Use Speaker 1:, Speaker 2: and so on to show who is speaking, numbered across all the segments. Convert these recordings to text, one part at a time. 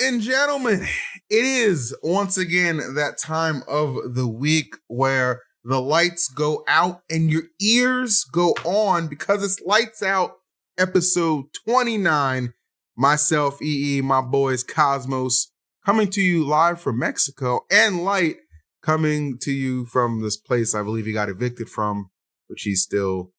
Speaker 1: and gentlemen, it is once again that time of the week where the lights go out and your ears go on because it's Lights Out, episode 29. Myself, my boys, Cosmos, coming to you live from Mexico, and Light coming to you from this place I believe he got evicted from, which he's still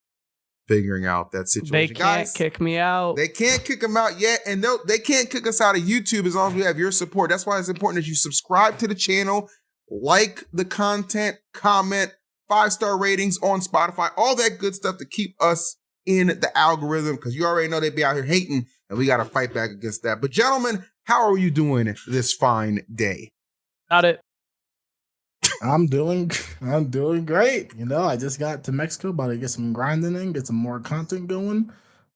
Speaker 1: figuring out that situation.
Speaker 2: They can't kick me out.
Speaker 1: They can't kick him out yet, and they can't kick us out of YouTube as long as we have your support. That's why it's important that you subscribe to the channel, like the content, comment, 5-star ratings on Spotify, all that good stuff to keep us in the algorithm, because you already know they be out here hating, and we got to fight back against that. But gentlemen, how are you doing this fine day?
Speaker 2: Got it.
Speaker 3: I'm doing great. You know, I just got to Mexico, about to get some grinding in, get some more content going.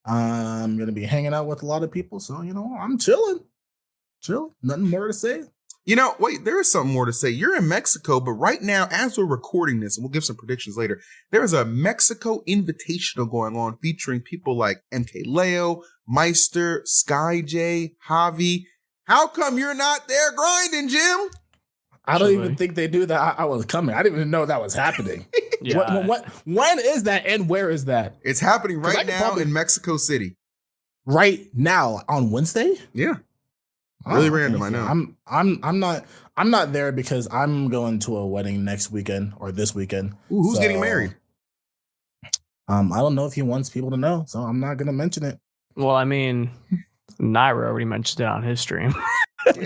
Speaker 3: I'm gonna be hanging out with a lot of people, so you know, I'm chilling. Nothing more to say.
Speaker 1: You know, wait, there is something more to say. You're in Mexico, but right now, as we're recording this, and we'll give some predictions later, there is a Mexico Invitational going on featuring people like MKLeo, Meister, Sky J, Javi. How come you're not there grinding, Jim?
Speaker 3: I don't even think they knew that I was coming. I didn't even know that was happening.
Speaker 2: Yeah.
Speaker 3: When is that and where is that?
Speaker 1: It's happening right now in Mexico City.
Speaker 3: Right now on Wednesday?
Speaker 1: Yeah. Really random, I know.
Speaker 3: I'm not there because I'm going to a wedding next weekend or this weekend.
Speaker 1: Ooh, who's getting married?
Speaker 3: I don't know if he wants people to know, so I'm not gonna mention it.
Speaker 2: Well, I mean, Naira already mentioned it on his stream.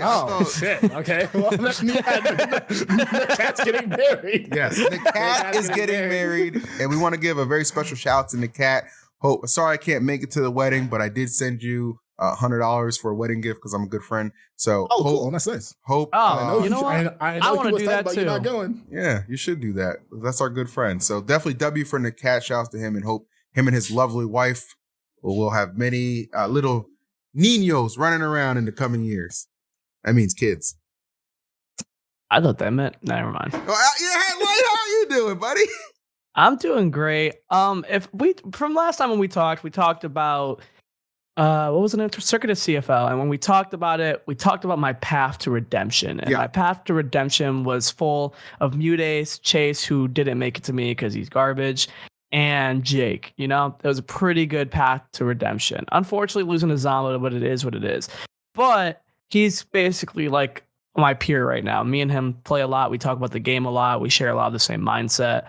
Speaker 3: Oh shit! Okay, well, the cat's getting married.
Speaker 1: Yes, the cat is getting married, and we want to give a very special shout out to the cat. Hope, sorry I can't make it to the wedding, but I did send you $100 for a wedding gift because I'm a good friend. So,
Speaker 3: cool, that's nice.
Speaker 1: Hope.
Speaker 2: Oh, you know what?
Speaker 3: I
Speaker 2: want to do that too.
Speaker 3: You're not going.
Speaker 1: Yeah, you should do that. That's our good friend. So definitely W for the cat. Shouts to him, and hope him and his lovely wife will have many little niños running around in the coming years. That means kids.
Speaker 2: I thought that meant never mind.
Speaker 1: Oh, yeah, hey, how are you doing, buddy?
Speaker 2: I'm doing great. From last time when we talked about what was it? Circuit of CFL, and when we talked about it, we talked about my path to redemption, and my path to redemption was full of Mudace, Chase, who didn't make it to me because he's garbage, and Jake. You know, it was a pretty good path to redemption. Unfortunately, losing to Zamba, but it is what it is. But he's basically like my peer right now. Me and him play a lot. We talk about the game a lot. We share a lot of the same mindset.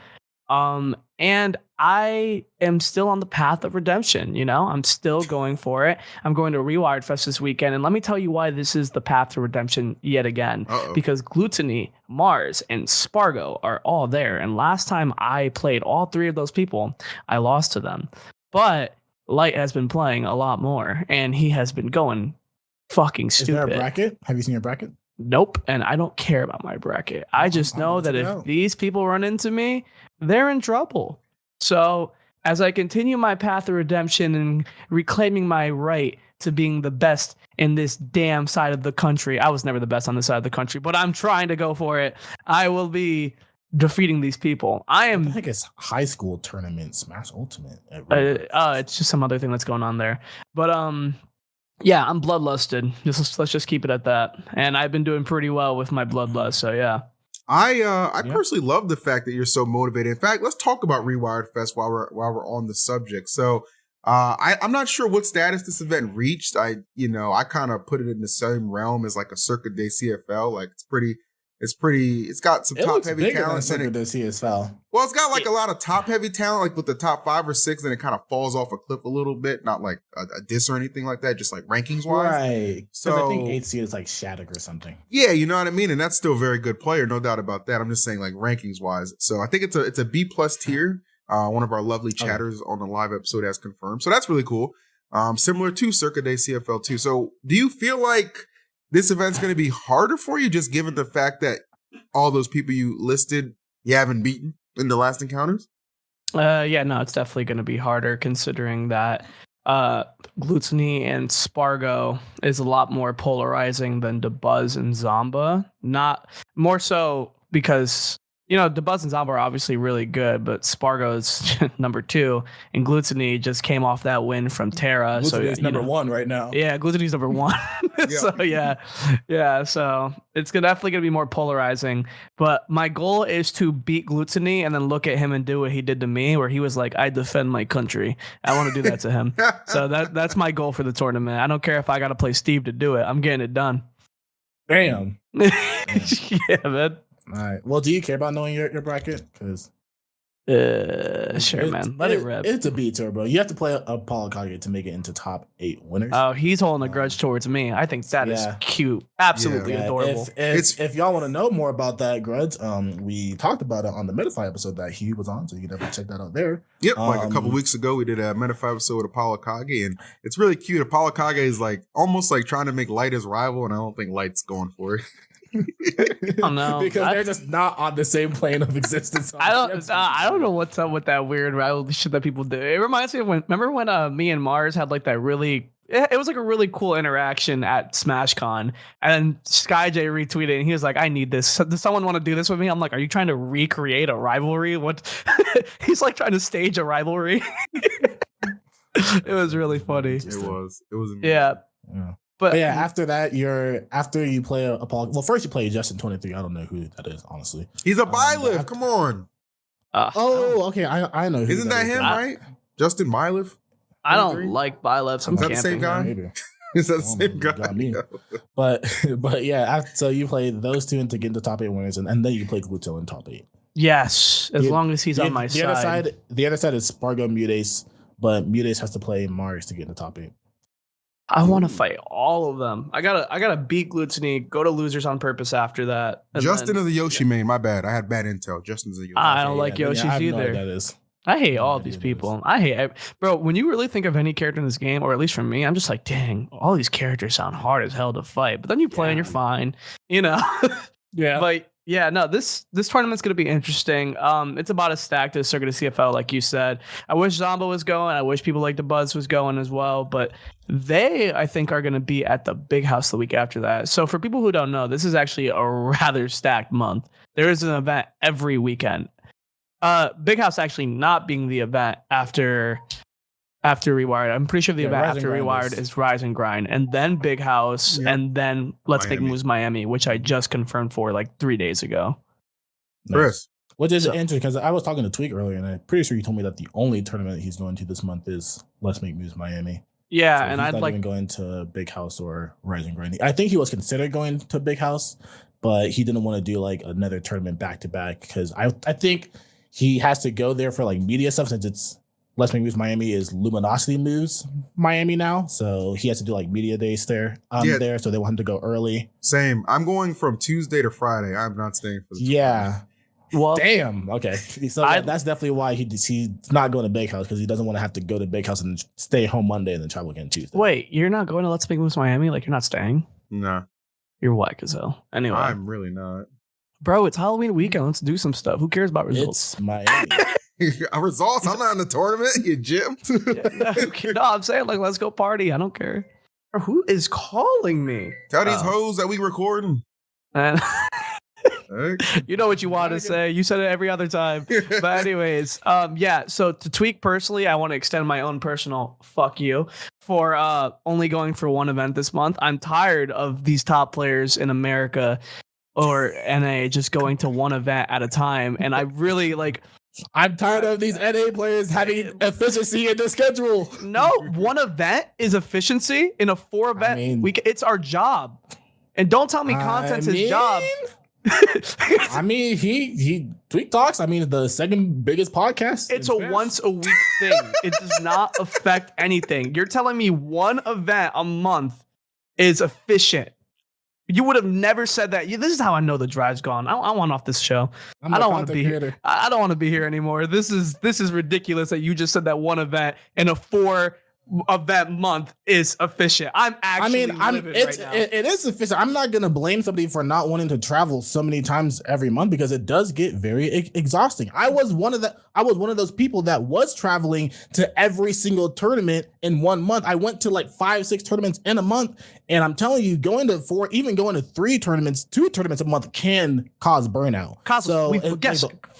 Speaker 2: And I am still on the path of redemption. You know, I'm still going for it. I'm going to Rewired Fest this weekend. And let me tell you why this is the path to redemption yet again. Because Glutonny, Mars, and Spargo are all there. And last time I played all three of those people, I lost to them. But Light has been playing a lot more, and he has been going fucking stupid.
Speaker 3: Is there a bracket? Have you seen your bracket?
Speaker 2: Nope. And I don't care about my bracket. I just know that if these people run into me, they're in trouble. So as I continue my path of redemption and reclaiming my right to being the best in this damn side of the country, I was never the best on this side of the country, but I'm trying to go for it. I will be defeating these people. I
Speaker 3: think it's high school tournament Smash Ultimate.
Speaker 2: It's just some other thing that's going on there. But yeah, I'm bloodlusted. Let's just keep it at that. And I've been doing pretty well with my bloodlust. So yeah.
Speaker 1: I personally love the fact that you're so motivated. In fact, let's talk about Rewired Fest while we're on the subject. So I'm not sure what status this event reached. I kind of put it in the same realm as like a Circuit Day CFL. Like it's got some top heavy talent in it.
Speaker 3: CFL.
Speaker 1: Well, it's got like a lot of top heavy talent, like with the top 5 or 6, and it kind of falls off a cliff a little bit. Not like a diss or anything like that, just like rankings wise.
Speaker 3: Right. So I think 8 is like Shattuck or something.
Speaker 1: Yeah, you know what I mean? And that's still a very good player, no doubt about that. I'm just saying like rankings wise. So I think it's a B+ tier. One of our lovely chatters on the live episode has confirmed. So that's really cool. Similar to Circuit Day CFL too. So do you feel like this event's going to be harder for you, just given the fact that all those people you listed you haven't beaten in the last encounters?
Speaker 2: Yeah, no, it's definitely going to be harder considering that Glutonny and Spargo is a lot more polarizing than DeBuzz and Zamba. Not more so because the Buzz and Zombo are obviously really good, but Spargo's number 2, and Glutonny just came off that win from Terra.
Speaker 3: Glutonny is number 1 right now.
Speaker 2: Yeah, Glutonny's number 1. So so it's definitely gonna be more polarizing. But my goal is to beat Glutonny and then look at him and do what he did to me, where he was like, "I defend my country." I want to do that to him. So that's my goal for the tournament. I don't care if I got to play Steve to do it. I'm getting it done.
Speaker 3: Damn.
Speaker 2: Yeah, man.
Speaker 3: All right. Well, do you care about knowing your bracket? Because
Speaker 2: sure, man. Let it rip.
Speaker 3: It's a B turbo. You have to play a Paul Kage to make it into top 8 winners.
Speaker 2: Oh, he's holding a grudge towards me. I think that is cute. Absolutely adorable.
Speaker 3: If y'all want to know more about that grudge, we talked about it on the Metafy episode that he was on, so you can definitely check that out there.
Speaker 1: Yep, like a couple weeks ago, we did a Metafy episode with Apollo Kage, and it's really cute. Apollo Kage is like almost like trying to make Light his rival, and I don't think Light's going for it.
Speaker 2: Oh no,
Speaker 3: because they're just not on the same plane of existence.
Speaker 2: I don't know what's up with that weird rivalry shit that people do. It reminds me of remember when me and Mars had like that really. It was like a really cool interaction at SmashCon, and SkyJ retweeted, and he was like, "I need this. Does someone want to do this with me?" I'm like, "Are you trying to recreate a rivalry? What?" He's like trying to stage a rivalry. It was really funny.
Speaker 1: It was.
Speaker 2: Yeah.
Speaker 3: But yeah, after that, after you play a Paul. Well, first you play Justin 23. I don't know who that is, honestly.
Speaker 1: He's a Byleth. Come on.
Speaker 3: Okay. I know.
Speaker 1: Isn't that him, right? Justin Byleth.
Speaker 2: I don't like Byleth.
Speaker 1: Is that the same guy?
Speaker 3: Maybe.
Speaker 1: Is that the same guy?
Speaker 3: But yeah. So you play those two to get into top 8 winners, and then you play Gluto in top 8.
Speaker 2: Yes, as long as he's on my side.
Speaker 3: The other side is Spargo Mutace, but Mutace has to play Mars to get in the top 8.
Speaker 2: I want to fight all of them. I gotta beat Glutonny, go to losers on purpose after that.
Speaker 1: Justin is a Yoshi main. My bad. I had bad intel. Justin's a Yoshi.
Speaker 2: I don't like Yoshi's either.
Speaker 3: That is.
Speaker 2: I hate all of these people. Bro, when you really think of any character in this game, or at least for me, I'm just like, dang, all these characters sound hard as hell to fight. But then you play and you're fine,
Speaker 3: Yeah.
Speaker 2: But yeah, no, this tournament's gonna be interesting. It's about as stacked as Circuit of CFL, like you said. I wish Zombo was going. I wish people like the Buzz was going as well. But they, I think, are gonna be at the Big House the week after that. So for people who don't know, this is actually a rather stacked month. There is an event every weekend. Big House actually not being the event after Rewired. I'm pretty sure the event after Rewired is Rise and Grind, and then Big House, and then Let's Make Moves Miami, which I just confirmed for like 3 days ago.
Speaker 3: Nice. Which is interesting because I was talking to Tweek earlier, and I'm pretty sure he told me that the only tournament he's going to this month is Let's Make Moves Miami.
Speaker 2: Yeah,
Speaker 3: so
Speaker 2: and
Speaker 3: I'd
Speaker 2: I'd
Speaker 3: like even going to Big House or Rise and Grind. I think he was considering going to Big House, but he didn't want to do like another tournament back to back because I think he has to go there for like media stuff since it's Let's Make Moves Miami is Luminosity Moves Miami now. So he has to do like media days there. There, so they want him to go early.
Speaker 1: Same. I'm going from Tuesday to Friday. I'm not staying for the
Speaker 3: tournament. Well, damn. Okay. So that's definitely why he's not going to Big House because he doesn't want to have to go to Big House and stay home Monday and then travel again Tuesday.
Speaker 2: Wait, you're not going to Let's Make Moves Miami? Like you're not staying?
Speaker 1: No.
Speaker 2: You're whack as hell. Anyway.
Speaker 1: I'm really not.
Speaker 2: Bro, it's Halloween weekend. Let's do some stuff. Who cares about results?
Speaker 3: It's Miami.
Speaker 1: Results? I'm not in the tournament, you Jim.
Speaker 2: No, I'm saying like let's go party. I don't care. Who is calling me?
Speaker 1: Tell these hoes that we recording.
Speaker 2: And you know what you want to say. You said it every other time. But anyways, so to Tweek personally, I want to extend my own personal fuck you for only going for one event this month. I'm tired of these top players in America or NA just going to one event at a time. And I really
Speaker 3: I'm tired of these NA players having efficiency in the schedule.
Speaker 2: No, one event is efficiency in a 4 event week. It's our job. And don't tell me content's his job.
Speaker 3: I mean, he Tweek Talks. I mean, the second biggest podcast.
Speaker 2: It's a once a week thing. It does not affect anything. You're telling me one event a month is efficient. You would have never said that. This is how I know the drive's gone. I want off this show. I don't want to be here. I don't want to be here anymore. This is ridiculous that you just said that one event in a 4 of that month is efficient. I'm actually livid right now.
Speaker 3: It is efficient. I'm not gonna blame somebody for not wanting to travel so many times every month because it does get very exhausting. I was one of those people that was traveling to every single tournament in 1 month. I went to like 5-6 tournaments in a month, and I'm telling you, going to 3 tournaments, 2 tournaments a month can cause burnout.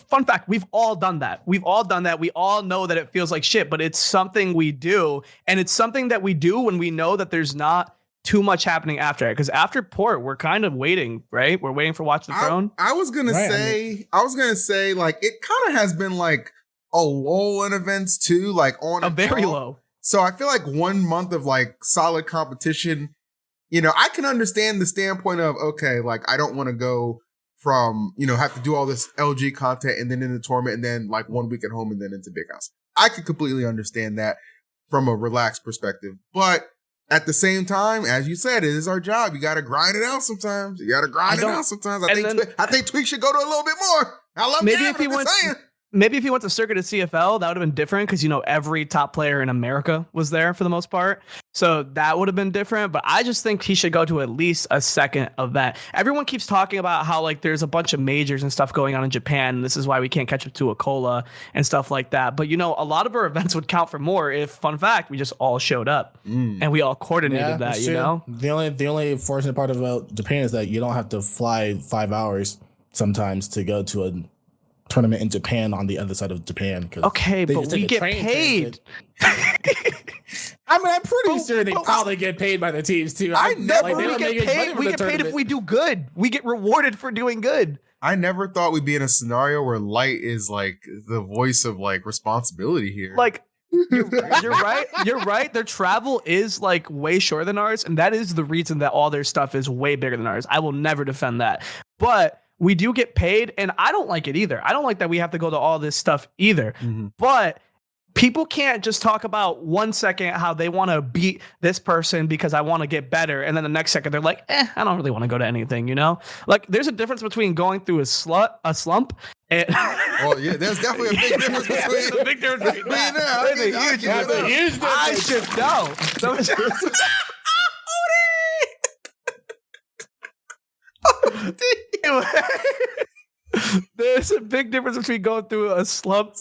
Speaker 2: Fun fact, we've all done that. We all know that it feels like shit, but it's something we do. And it's something that we do when we know that there's not too much happening after it. Because after Port, we're kind of waiting, right? We're waiting for Watch the Throne.
Speaker 1: I was gonna say, like, it kind of has been like a lull in events too, like on
Speaker 2: a very low.
Speaker 1: So I feel like 1 month of like solid competition, I can understand the standpoint of, okay, like I don't want to go from, have to do all this LG content and then in the tournament and then like 1 week at home and then into Big House. I could completely understand that from a relaxed perspective. But at the same time, as you said, it is our job. You got to grind it out sometimes. I think Tweek should go to a little bit more. I love
Speaker 2: maybe if he went. Maybe if he went to Circuit of CFL, that would have been different because, every top player in America was there for the most part. So that would have been different. But I just think he should go to at least a second event. Everyone keeps talking about how like there's a bunch of majors and stuff going on in Japan. And this is why we can't catch up to a KOLA and stuff like that. But, a lot of our events would count for more if, fun fact, we just all showed up and we all coordinated that,
Speaker 3: The only fortunate part about Japan is that you don't have to fly 5 hours sometimes to go to a tournament in Japan on the other side of Japan.
Speaker 2: Okay, but we get paid.
Speaker 3: I'm pretty sure they probably get paid by the teams too.
Speaker 2: We get paid if we do good. We get rewarded for doing good.
Speaker 1: I never thought we'd be in a scenario where Light is like the voice of like responsibility here.
Speaker 2: Like, you're right. You're right. Their travel is like way shorter than ours, and that is the reason that all their stuff is way bigger than ours. I will never defend that, but we do get paid, and I don't like it either. I don't like that we have to go to all this stuff either. Mm-hmm. But people can't just talk about 1 second how they want to beat this person because I want to get better, and then the next second they're like, I don't really want to go to anything, Like, there's a difference between going through a slump and
Speaker 1: well, yeah, there's definitely a big difference between.
Speaker 2: There's a big difference between that. There's a huge difference. I should know. There's a big difference between going through a slump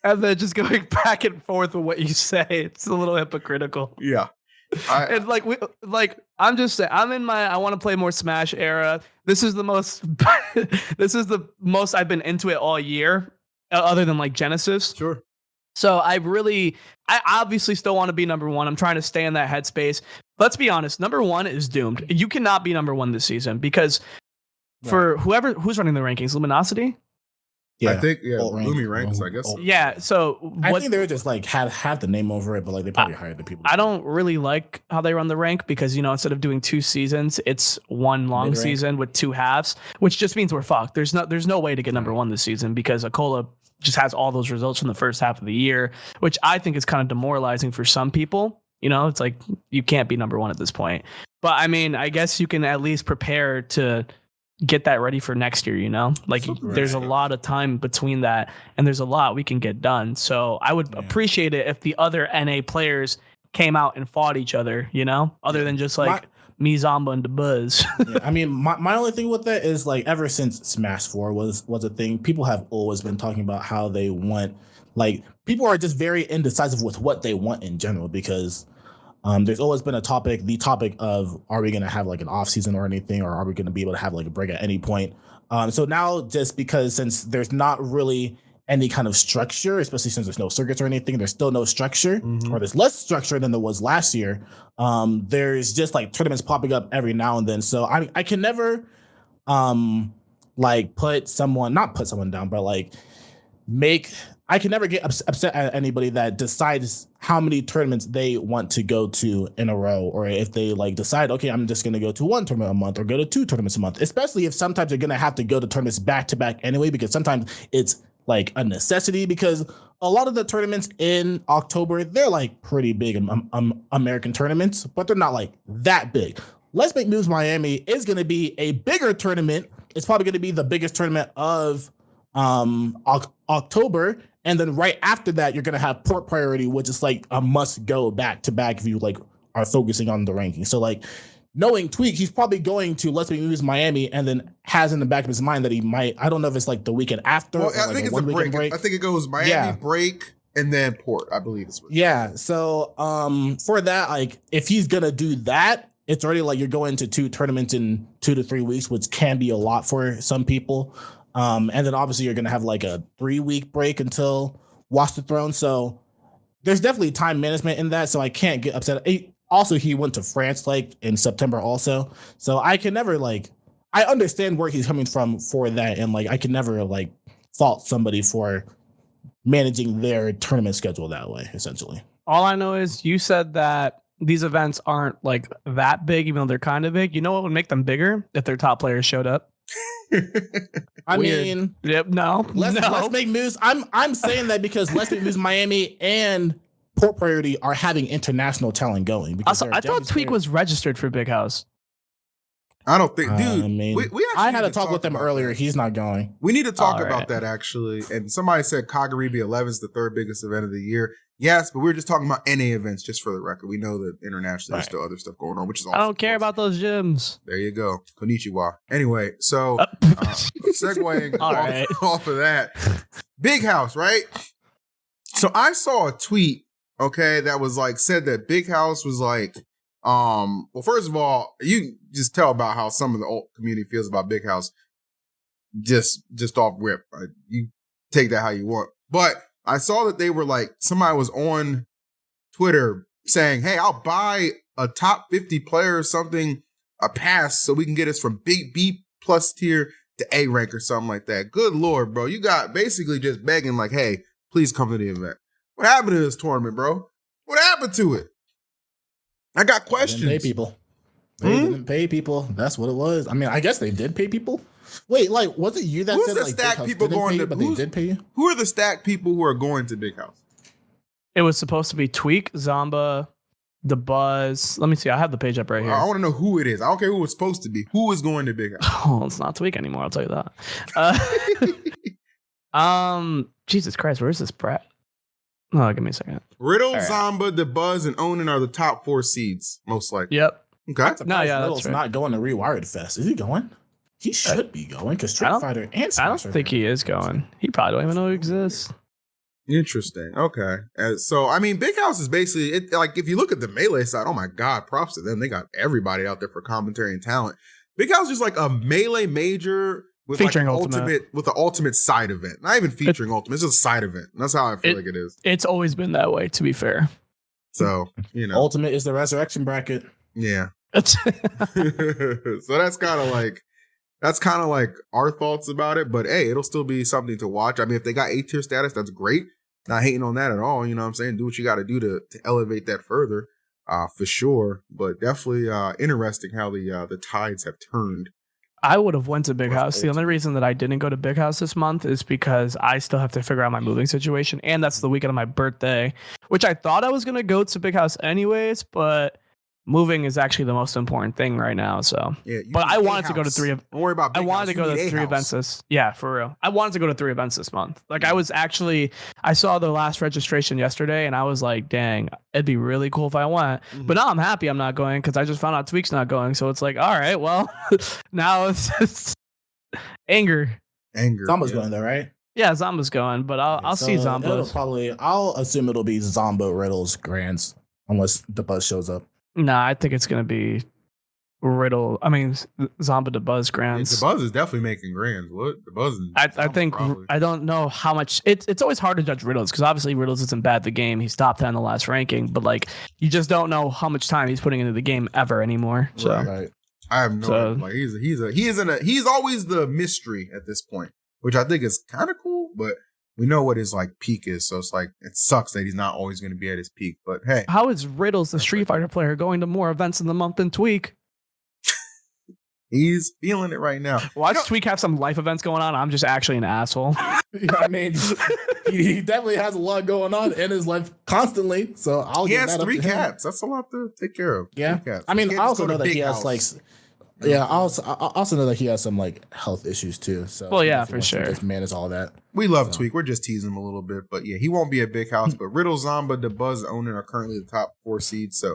Speaker 2: and then just going back and forth with what you say. It's a little hypocritical.
Speaker 1: Yeah.
Speaker 2: I'm just saying, I'm in my I want to play more Smash era. This is the most I've been into it all year, other than like Genesis.
Speaker 1: Sure.
Speaker 2: So I obviously still want to be number one. I'm trying to stay in that headspace. Let's be honest, number one is doomed. You cannot be number one this season because for who's running the rankings, Luminosity?
Speaker 1: Yeah, I think Lumi ranks, I guess.
Speaker 2: Yeah, so
Speaker 3: I think they were just like have the name over it, but like they probably hired the people.
Speaker 2: I don't really like how they run the rank because instead of doing 2 seasons, it's one long mid-rank season with 2 halves, which just means we're fucked. There's no way to get number one this season because KOLA just has all those results from the first half of the year, which I think is kind of demoralizing for some people. It's like you can't be number one at this point. But I mean, I guess you can at least prepare to get that ready for next year, like there's a lot of time between that and there's a lot we can get done. So I would appreciate it if the other NA players came out and fought each other, other than just like me, Zomba, and the Buzz.
Speaker 3: I mean, my only thing with that is like ever since Smash 4 was a thing, people have always been talking about how they want, like people are just very indecisive with what they want in general because there's always been the topic of are we going to have like an off season or anything, or are we going to be able to have like a break at any point? So now just because since there's not really any kind of structure, especially since there's no circuits or anything, there's still no structure or there's less structure than there was last year. There's just like tournaments popping up every now and then. So I can never like not put someone down, but like I can never get upset at anybody that decides how many tournaments they want to go to in a row, or if they like decide, okay, I'm just going to go to 1 tournament a month or go to 2 tournaments a month, especially if sometimes you're going to have to go to tournaments back to back anyway, because sometimes it's like a necessity because a lot of the tournaments in October, they're like pretty big American tournaments, but they're not like that big. Let's Make Moves Miami is going to be a bigger tournament. It's probably going to be the biggest tournament of October. And then right after that, you're gonna have port priority, which is like a must go back to back if you like are focusing on the ranking. So like knowing Tweek, he's probably going to Let's Make Moves Miami, and then has in the back of his mind that he might. I don't know if it's like the weekend after.
Speaker 1: Well,
Speaker 3: or
Speaker 1: I
Speaker 3: like
Speaker 1: think it's a break. I think it goes Miami break and then port. I believe it's
Speaker 3: So for that, like if he's gonna do that, it's already like you're going to 2 tournaments in 2 to 3 weeks, which can be a lot for some people. And then obviously you're gonna have like a 3-week break until Watch the Throne. So there's definitely time management in that. So I can't get upset. Also, he went to France like in September also. So I can never like, I understand where he's coming from for that. And like, I can never like fault somebody for managing their tournament schedule that way, essentially.
Speaker 2: All I know is you said that these events aren't like that big, even though they're kind of big. You know what would make them bigger? If their top players showed up.
Speaker 3: I mean, let's make moves. I'm saying that because Let's Make Moves Miami and Port Priority are having international talent going.
Speaker 2: Also, I thought Tweek was registered for Big House.
Speaker 1: I don't think, dude.
Speaker 3: I mean, I had a talk with him earlier. He's not going.
Speaker 1: We need to talk about that actually. And somebody said Kagaribi 11 is the 3rd biggest event of the year. Yes, but we were just talking about NA events, just for the record. We know that internationally there's still other stuff going on, which is awesome.
Speaker 2: I don't care about those gyms.
Speaker 1: There you go. Konnichiwa. Anyway, so segueing off of that. Big House, right? So I saw a tweet, okay, that was like said that Big House was like, well, first of all, you just tell about how some of the old community feels about Big House. Just off rip. You take that how you want. But I saw that they were like, somebody was on Twitter saying, hey, I'll buy a top 50 player or something, a pass, so we can get us from big B plus tier to A rank or something like that. Good Lord, bro. You got basically just begging like, hey, please come to the event. What happened to this tournament, bro? What happened to it? I got questions.
Speaker 3: They didn't pay people. They didn't pay people. That's what it was. I mean, I guess they did pay people. Wait, like, was it you that
Speaker 1: Who's
Speaker 3: said
Speaker 1: the
Speaker 3: like
Speaker 1: stack people going to?
Speaker 3: But they did pay you?
Speaker 1: Who are the stack people who are going to Big House?
Speaker 2: It was supposed to be Tweek, Zomba, The Buzz. Let me see. I have the page up right here.
Speaker 1: I want to know who it is. I don't care who it's supposed to be. Who is going to Big House?
Speaker 2: Oh, it's not Tweek anymore. I'll tell you that. Jesus Christ, where is this brat? Oh, give me a second.
Speaker 1: Riddle, Zomba, The Buzz, and Onan are the top 4 seeds, most likely.
Speaker 2: Yep.
Speaker 1: Okay.
Speaker 3: Riddle's not going to Rewired Fest. Is he going? He should be going because Street Fighter and Smash.
Speaker 2: I don't think he is going. He probably don't even know he exists.
Speaker 1: Interesting. Okay. So, I mean, Big House is basically, like, if you look at the Melee side, oh my God, props to them. They got everybody out there for commentary and talent. Big House is just like a Melee major with featuring like with the ultimate side event. Not even featuring ultimate, it's just a side event. That's how I feel like it is.
Speaker 2: It's always been that way, to be fair.
Speaker 1: So, you know.
Speaker 3: Ultimate is the resurrection bracket.
Speaker 1: Yeah. So that's kind of like our thoughts about it, but hey, it'll still be something to watch. I mean, if they got A-tier status, that's great. Not hating on that at all. You know what I'm saying? Do what you got to do to elevate that further, for sure. But definitely interesting how the tides have turned.
Speaker 2: I would have went to Big House. The only reason that I didn't go to Big House this month is because I still have to figure out my moving situation, and that's the weekend of my birthday, which I thought I was going to go to Big House anyways, but moving is actually the most important thing right now. So,
Speaker 1: yeah,
Speaker 2: but I wanted to go to 3.
Speaker 1: Don't worry about.
Speaker 2: I wanted to go to 3 events this. Yeah, for real. I wanted to go to 3 events this month. Like I saw the last registration yesterday, and I was like, dang, it'd be really cool if I went. Mm-hmm. But now I'm happy I'm not going because I just found out Tweek's not going. So it's like, all right, well, now it's anger.
Speaker 3: Zomba's going though, right?
Speaker 2: Yeah, Zomba's going, but I'll see Zomba.
Speaker 3: I'll assume it'll be Zomba, Riddle's, Grands, unless the Buzz shows up.
Speaker 2: Nah, I think it's gonna be Riddle. I mean, Zomba, The Buzz, Grands.
Speaker 1: The Buzz is definitely making Grands. What the Buzz?
Speaker 2: I think probably. I don't know how much. It's always hard to judge Riddles because obviously Riddles isn't bad at the game. He's top 10 in the last ranking, but like you just don't know how much time he's putting into the game ever anymore. So
Speaker 1: right. I have no idea. Like he's always the mystery at this point, which I think is kind of cool, but. We know what his like peak is, so it's like it sucks that he's not always going to be at his peak. But hey,
Speaker 2: how is Riddles, the Street Fighter player, going to more events in the month than Tweek?
Speaker 1: He's feeling it right now.
Speaker 2: Watch Tweek have some life events going on. I'm just actually an asshole.
Speaker 3: I mean, he definitely has a lot going on in his life constantly. So
Speaker 1: he has 3 cats. That's a lot to take care of.
Speaker 3: Yeah, I mean, I also know that he has like Yeah, I also know that he has some like health issues too. So
Speaker 2: well, yeah, for sure.
Speaker 3: Just manage all that.
Speaker 1: We love Tweek. We're just teasing him a little bit, but yeah, he won't be a big house. But Riddle, Zamba, DeBuzz, Onan are currently the top 4 seeds, so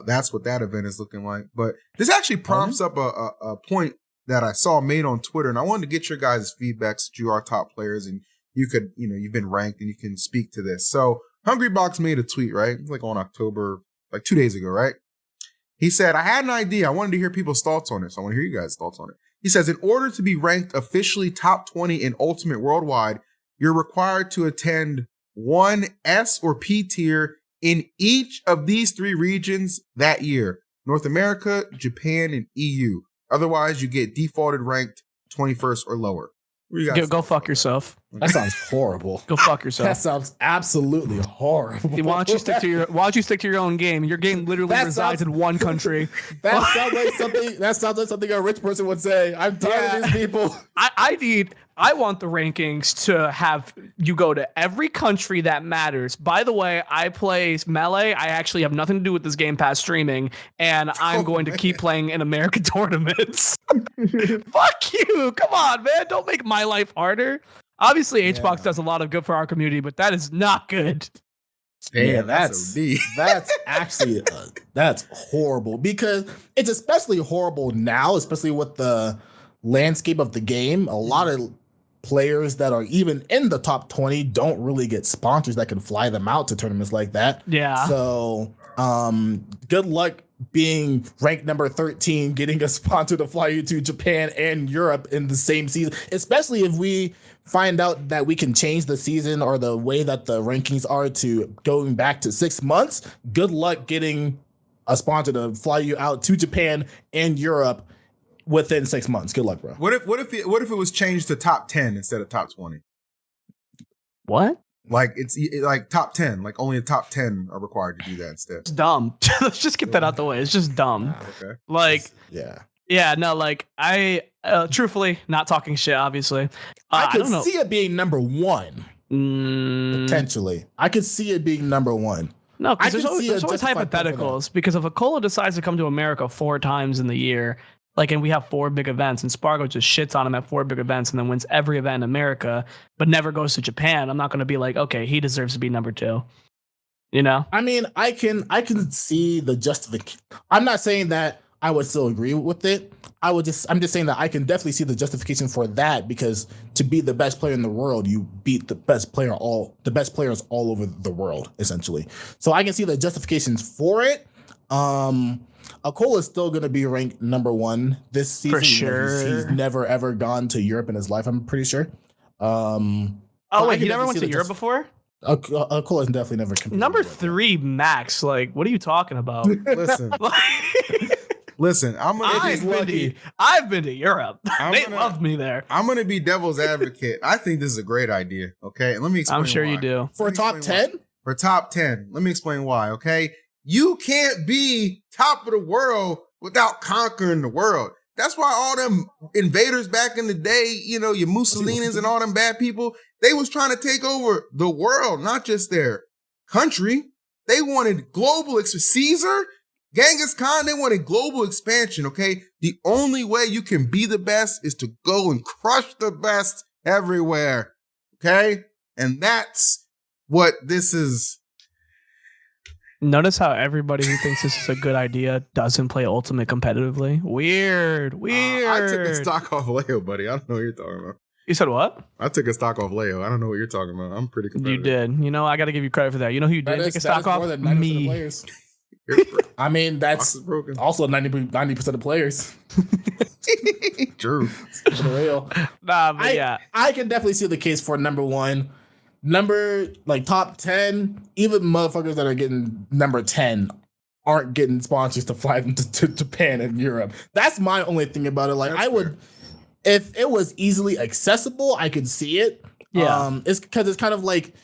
Speaker 1: that's what that event is looking like. But this actually prompts up a point that I saw made on Twitter, and I wanted to get your guys' feedback since you are top players and you could, you've been ranked and you can speak to this. So Hungrybox made a tweet, right? Like on October, like 2 days ago, right? He said, I had an idea. I wanted to hear people's thoughts on it. So I want to hear you guys' thoughts on it. He says, in order to be ranked officially top 20 in Ultimate Worldwide, you're required to attend one S or P tier in each of these 3 regions that year: North America, Japan, and EU. Otherwise, you get defaulted ranked 21st or lower.
Speaker 2: Go fuck yourself.
Speaker 3: That sounds horrible.
Speaker 2: Go fuck yourself.
Speaker 3: That sounds absolutely horrible.
Speaker 2: Why don't you stick to your own game? Your game literally resides in one country.
Speaker 3: That sounds like something a rich person would say. I'm tired of these people.
Speaker 2: I want the rankings to have you go to every country that matters. By the way, I play Melee. I actually have nothing to do with this Game Pass streaming, and I'm going to keep playing in American tournaments. Fuck you. Come on, man. Don't make my life harder. Obviously, Hbox does a lot of good for our community, but that is not good.
Speaker 3: Damn, that's actually that's horrible, because it's especially horrible now, especially with the landscape of the game. A lot of players that are even in the top 20 don't really get sponsors that can fly them out to tournaments like that.
Speaker 2: Yeah.
Speaker 3: So, good luck being ranked number 13, getting a sponsor to fly you to Japan and Europe in the same season, especially if we find out that we can change the season or the way that the rankings are to going back to 6 months. Good luck getting a sponsor to fly you out to Japan and Europe within 6 months. Good luck, bro.
Speaker 1: What if it was changed to top 10 instead of top 20?
Speaker 2: What?
Speaker 1: Like it's like top 10, like only the top 10 are required to do that instead.
Speaker 2: It's dumb. Let's just get that out the way. It's just dumb.
Speaker 1: Okay.
Speaker 2: Like,
Speaker 3: yeah,
Speaker 2: no, like I truthfully, not talking shit, obviously.
Speaker 3: I could see it being number 1. Potentially. I could see it being number 1.
Speaker 2: No, because there's always hypotheticals. Because if a Cola decides to come to America 4 times in the year, like, and we have 4 big events, and Spargo just shits on him at 4 big events and then wins every event in America, but never goes to Japan, I'm not going to be like, okay, he deserves to be number 2. You know?
Speaker 3: I mean, I can see the justification. I'm not saying that I would still agree with it. I'm just saying that I can definitely see the justification for that, because to be the best player in the world, you beat the best players all over the world, essentially. So I can see the justifications for it. Akola is still going to be ranked number 1 this season.
Speaker 2: For sure.
Speaker 3: He's never, ever gone to Europe in his life, I'm pretty sure.
Speaker 2: Wait, he never went to Europe before?
Speaker 3: Akola's definitely never competed.
Speaker 2: Number 3 max. Like, what are you talking about?
Speaker 1: Listen,
Speaker 2: I've been to Europe. They love me there.
Speaker 1: I'm going to be devil's advocate. I think this is a great idea, okay? And let me explain
Speaker 2: I'm sure
Speaker 1: why.
Speaker 2: you do.
Speaker 3: For top 10?
Speaker 1: For top 10. Let me explain why, okay? You can't be top of the world without conquering the world. That's why all them invaders back in the day, your Mussolinis and all them bad people, they was trying to take over the world, not just their country. They wanted global Caesar, Genghis Khan, they wanted global expansion, okay? The only way you can be the best is to go and crush the best everywhere, okay? And that's what this is.
Speaker 2: Notice how everybody who thinks this is a good idea doesn't play Ultimate competitively. Weird.
Speaker 1: I took a stock off Leo, buddy. I don't know what you're talking about.
Speaker 2: You said what?
Speaker 1: I took a stock off Leo. I don't know what you're talking about. I'm pretty competitive.
Speaker 2: You did. I got to give you credit for that. You know who you did take a stock off?
Speaker 3: More than 90%
Speaker 2: Me.
Speaker 3: Of players. I mean, that's also 90% of players.
Speaker 1: True.
Speaker 3: For real.
Speaker 2: Nah, but yeah.
Speaker 3: I can definitely see the case for number 1. Number, like, top 10, even motherfuckers that are getting number 10 aren't getting sponsors to fly them to Japan and Europe. That's my only thing about it. Like, that's fair. If it was easily accessible, I could see it.
Speaker 2: Yeah.
Speaker 3: It's because it's kind of like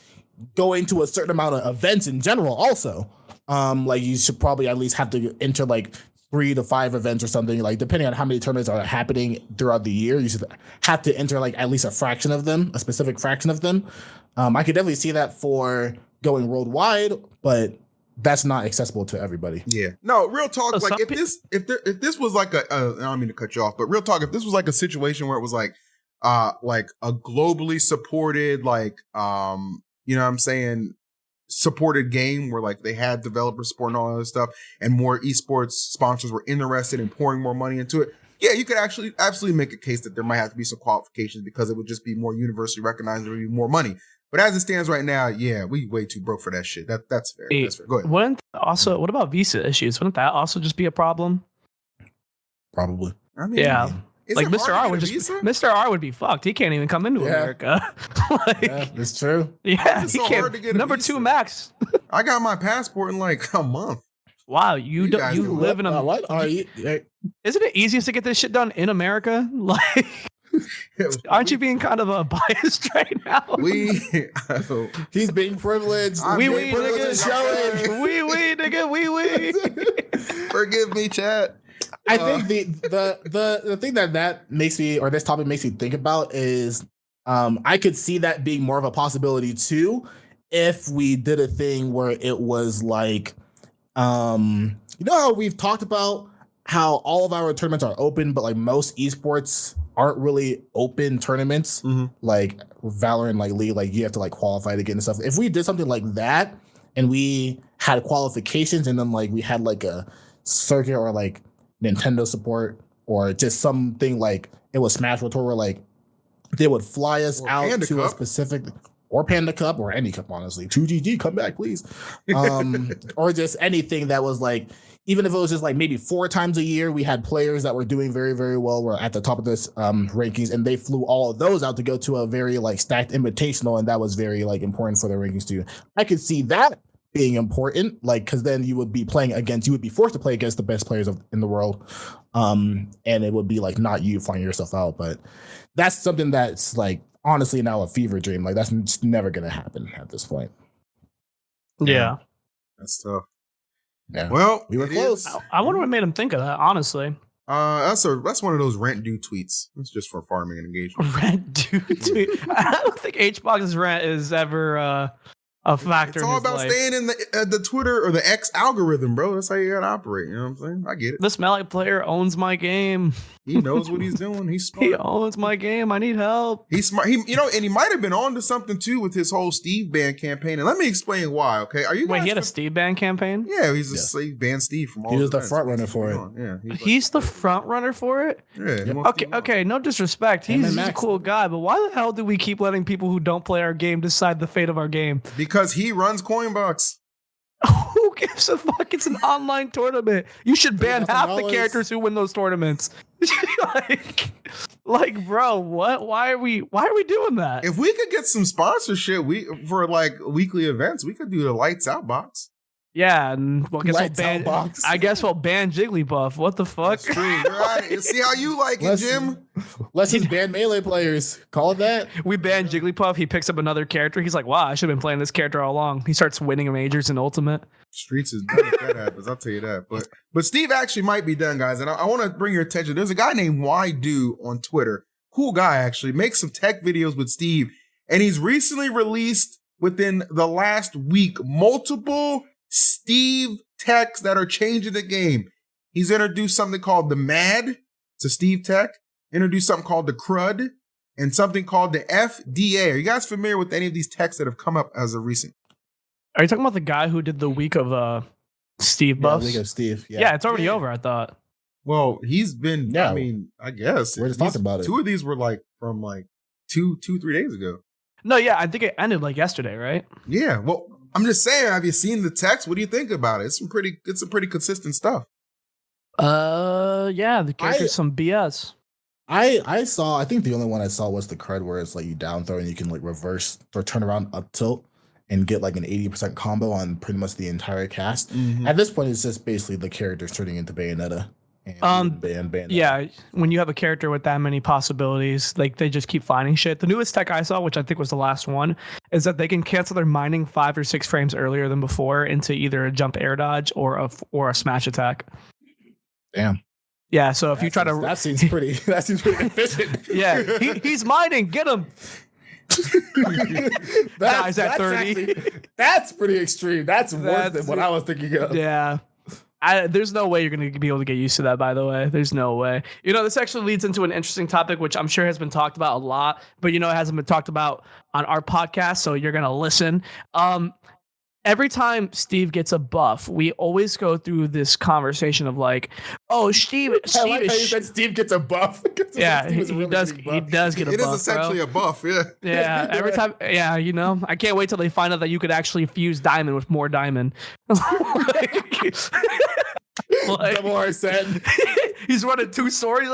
Speaker 3: going to a certain amount of events in general also. Like, you should probably at least have to enter, like, 3 to 5 events or something, like, depending on how many tournaments are happening throughout the year. You should have to enter, like, at least a fraction of them, a specific fraction of them. I could definitely see that for going worldwide, but that's not accessible to everybody.
Speaker 1: Yeah. No, real talk.
Speaker 2: So
Speaker 1: Like if this was like I don't mean to cut you off, but real talk, if this was like a situation where it was like a globally supported, like, you know what I'm saying, supported game where like they had developer support and all that stuff and more esports sponsors were interested in pouring more money into it. Yeah, you could actually absolutely make a case that there might have to be some qualifications because it would just be more universally recognized. There would be more money. But as it stands right now, yeah, we way too broke for that shit. That's fair. That's fair. Go ahead.
Speaker 2: What about visa issues? Wouldn't that also just be a problem?
Speaker 3: Probably.
Speaker 1: I mean,
Speaker 2: yeah. Like Mr. R would be fucked. He can't even come into America. Like,
Speaker 3: yeah, that's true.
Speaker 2: Yeah,
Speaker 1: it's
Speaker 2: he
Speaker 1: so
Speaker 2: can't.
Speaker 1: hard to get a
Speaker 2: Number
Speaker 1: visa.
Speaker 2: 2 max.
Speaker 1: I got my passport in like a month.
Speaker 2: Wow, you live in a
Speaker 3: what are you?
Speaker 2: Isn't it easiest to get this shit done in America? Like, aren't you being kind of biased right now?
Speaker 3: He's being privileged.
Speaker 2: We nigga. We nigga.
Speaker 1: Forgive me, chat.
Speaker 3: I think the thing that makes me, or this topic makes me think about is I could see that being more of a possibility too if we did a thing where it was like you know how we've talked about how all of our tournaments are open, but like most esports aren't really open tournaments, like Valorant, like League, like you have to like qualify to get and stuff. If we did something like that and we had qualifications and then like we had like a circuit or like Nintendo support or just something like it was Smash Bros. Where like they would fly us out Panda to Cup. A specific or Panda Cup or any cup, honestly. 2GG, come back, please. Or just anything that was like, even if it was just like maybe 4 times a year, we had players that were doing very, very well, were at the top of this rankings, and they flew all of those out to go to a very like stacked invitational, and that was very like important for the rankings too. I could see that being important, like, because then you would be forced to play against the best players in the world, and it would be like not you finding yourself out. But that's something that's like honestly now a fever dream. Like that's just never gonna happen at this point.
Speaker 2: Yeah,
Speaker 1: that's tough.
Speaker 3: Yeah.
Speaker 1: Well,
Speaker 3: we were close.
Speaker 2: I wonder what made him think of that. Honestly,
Speaker 1: that's one of those rent due tweets. It's just for farming and engagement.
Speaker 2: Rent due tweet. I don't think Hbox's rent is ever a factor.
Speaker 1: It's all about staying in the Twitter or the X algorithm, bro. That's how you gotta operate. You know what I'm saying? I get it.
Speaker 2: This Melee player owns my game.
Speaker 1: He knows what he's doing. He's smart.
Speaker 2: He owns my game. I need help.
Speaker 1: He's smart. And he might have been on to something too with his whole Steve ban campaign. And let me explain why. Okay, are you?
Speaker 2: Wait, he had a Steve ban campaign?
Speaker 1: Yeah, he banned Steve from all.
Speaker 3: He was the front runner for it.
Speaker 1: Yeah,
Speaker 2: he's the front runner for it.
Speaker 1: Yeah.
Speaker 2: Okay. No disrespect. He's a cool guy, but why the hell do we keep letting people who don't play our game decide the fate of our game?
Speaker 1: Because he runs Coinbox.
Speaker 2: Who gives a fuck? It's an online tournament. You should ban half the characters who win those tournaments. like, bro, what? Why are we doing that?
Speaker 1: If we could get some sponsorship, for like weekly events, we could do the lights out box.
Speaker 2: Yeah, and I guess we'll ban Jigglypuff. What the fuck?
Speaker 1: That's true. Right. You see how you like it, Jim?
Speaker 3: Let's just ban melee players. Call it that.
Speaker 2: We ban Jigglypuff. He picks up another character. He's like, wow, I should have been playing this character all along. He starts winning majors in Ultimate.
Speaker 1: Streets is done if that happens. I'll tell you that. But Steve actually might be done, guys. And I want to bring your attention. There's a guy named YDo on Twitter. Cool guy, actually. Makes some tech videos with Steve. And he's recently released, within the last week, multiple Steve techs that are changing the game. He's introduced something called the MAD. It's a Steve tech. Introduced something called the CRUD and something called the FDA. Are you guys familiar with any of these techs that have come up as of recent?
Speaker 2: Are you talking about the guy who did the week of Steve buffs?
Speaker 3: Week of Steve.
Speaker 2: Yeah, it's already over, I thought.
Speaker 1: Well, he's been, I mean, I guess.
Speaker 3: We're just talking about it.
Speaker 1: 2 of these were like from like 3 days ago.
Speaker 2: No, yeah, I think it ended like yesterday, right?
Speaker 1: Yeah, well, I'm just saying, have you seen the text? What do you think about it? It's some pretty consistent stuff.
Speaker 2: Yeah, the character's some BS.
Speaker 3: I think the only one I saw was the CRUD where it's like you down throw and you can like reverse or turn around up tilt and get like an 80% combo on pretty much the entire cast. Mm-hmm. At this point, it's just basically the characters turning into Bayonetta. Bayonetta.
Speaker 2: Yeah, when you have a character with that many possibilities, like they just keep finding shit. The newest tech I saw, which I think was the last one, is that they can cancel their mining 5 or 6 frames earlier than before into either a jump air dodge or a smash attack.
Speaker 3: Damn.
Speaker 2: Yeah, so if you try to,
Speaker 3: that seems pretty efficient.
Speaker 2: Yeah, he's mining. Get him. Dies at 30.
Speaker 3: That's pretty extreme. That's worse than what I was thinking of.
Speaker 2: Yeah. There's no way you're going to be able to get used to that, by the way. There's no way. This actually leads into an interesting topic, which I'm sure has been talked about a lot, but it hasn't been talked about on our podcast, so you're going to listen. Every time Steve gets a buff, we always go through this conversation of like, oh, Steve
Speaker 3: I like how you said Steve gets a buff.
Speaker 2: Yeah, he does get a buff.
Speaker 1: It is essentially a buff, yeah.
Speaker 2: Yeah, every time, yeah, I can't wait till they find out that you could actually fuse diamond with more diamond.
Speaker 3: Double R said.
Speaker 2: He's running 2 stories.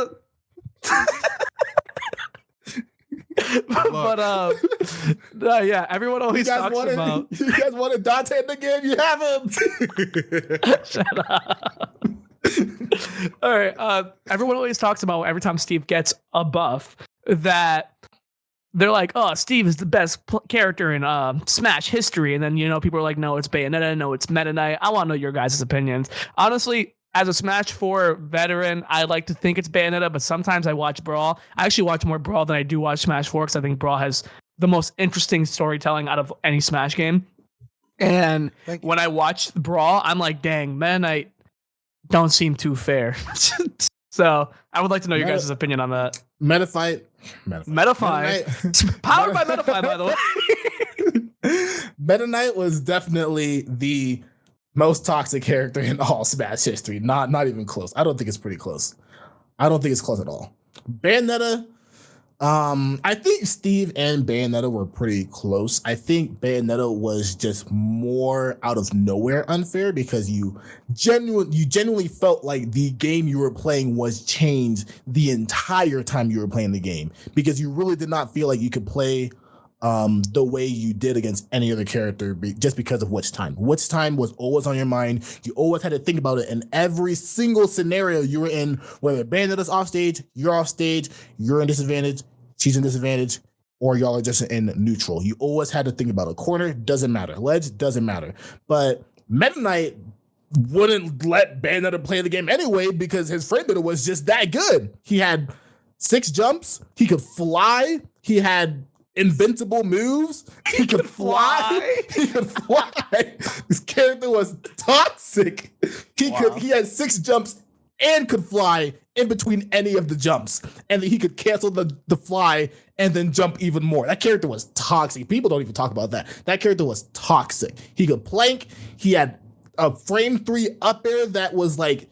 Speaker 2: Yeah, everyone always talks about.
Speaker 3: You guys wanted Dante in the game? You have him.
Speaker 2: Shut up. All right. Everyone always talks about every time Steve gets a buff that they're like, oh, Steve is the best character in Smash history, and then people are like, no, it's Bayonetta, no, it's Meta Knight. I want to know your guys' opinions. Honestly, as a Smash 4 veteran, I like to think it's Bayonetta, but sometimes I watch Brawl. I actually watch more Brawl than I do watch Smash 4 because I think Brawl has the most interesting storytelling out of any Smash game. And when I watch Brawl, I'm like, dang, Meta Knight don't seem too fair. So I would like to know your guys' opinion on that.
Speaker 3: Metafight.
Speaker 2: Powered by Metafight, by the way.
Speaker 3: Meta Knight was definitely the most toxic character in all Smash history. Not even close. I don't think it's pretty close. I don't think it's close at all. Bayonetta, I think Steve and Bayonetta were pretty close. I think Bayonetta was just more out of nowhere unfair because you genuinely felt like the game you were playing was changed the entire time you were playing the game because you really did not feel like you could play the way you did against any other character just because of Witch Time. Witch Time was always on your mind. You always had to think about it in every single scenario you were in, whether Bayonetta's off stage, you're in disadvantage, she's in disadvantage, or y'all are just in neutral. You always had to think about it. Corner, doesn't matter. Ledge, doesn't matter. But Meta Knight wouldn't let Bayonetta play the game anyway because his frame bidder was just that good. He had 6 jumps, he could fly, he had invincible moves. He could fly. This character was toxic. He had 6 jumps and could fly in between any of the jumps. And then he could cancel the fly and then jump even more. That character was toxic. People don't even talk about that. That character was toxic. He could plank. He had a frame 3 up air that was like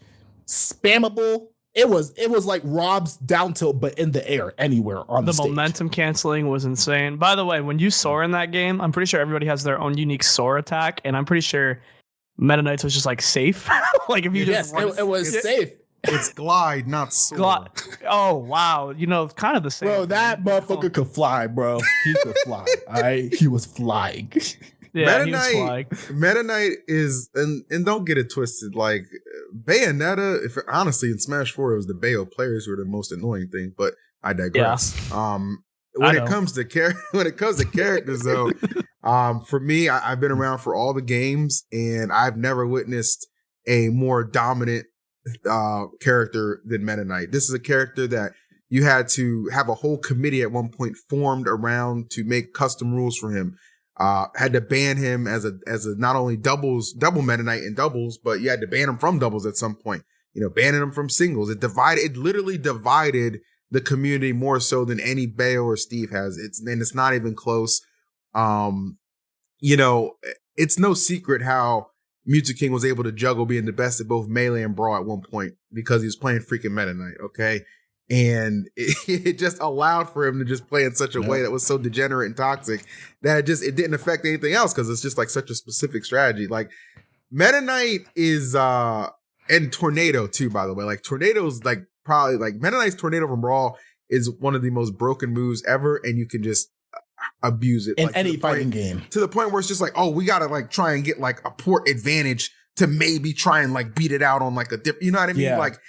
Speaker 3: spammable. It was like Rob's down tilt, but in the air, anywhere on the stage.
Speaker 2: The momentum canceling was insane. By the way, when you soar in that game, I'm pretty sure everybody has their own unique soar attack, and I'm pretty sure Meta Knight's was just like safe. Like if you just
Speaker 3: it was safe.
Speaker 1: It's glide, not soar.
Speaker 2: Oh wow, kind of the same.
Speaker 3: Bro, that motherfucker could fly, bro. He could fly. All right, he was flying.
Speaker 2: Yeah,
Speaker 1: Meta Knight is, and don't get it twisted, like Bayonetta, honestly in Smash 4 it was the Bayo players who were the most annoying thing, but I digress. Yeah. When it comes to characters though, for me, I've been around for all the games and I've never witnessed a more dominant character than Meta Knight. This is a character that you had to have a whole committee at one point formed around to make custom rules for him. Had to ban him as a not only double Meta Knight in doubles, but you had to ban him from doubles at some point. Banning him from singles. It literally divided the community more so than any Bayo or Steve has. It's not even close. It's no secret how Mewtwo King was able to juggle being the best at both Melee and Brawl at one point because he was playing freaking Meta Knight. Okay. And it just allowed for him to just play in such a way that was so degenerate and toxic that it didn't affect anything else because it's just like such a specific strategy. Like Meta Knight is and Tornado too, by the way. Like Tornado's like probably like Meta Knight's Tornado from Brawl is one of the most broken moves ever, and you can just abuse it
Speaker 3: in any fighting game
Speaker 1: to the point where it's just like, oh, we gotta like try and get like a port advantage to maybe try and like beat it out on like a different, you know what I mean? Yeah. Like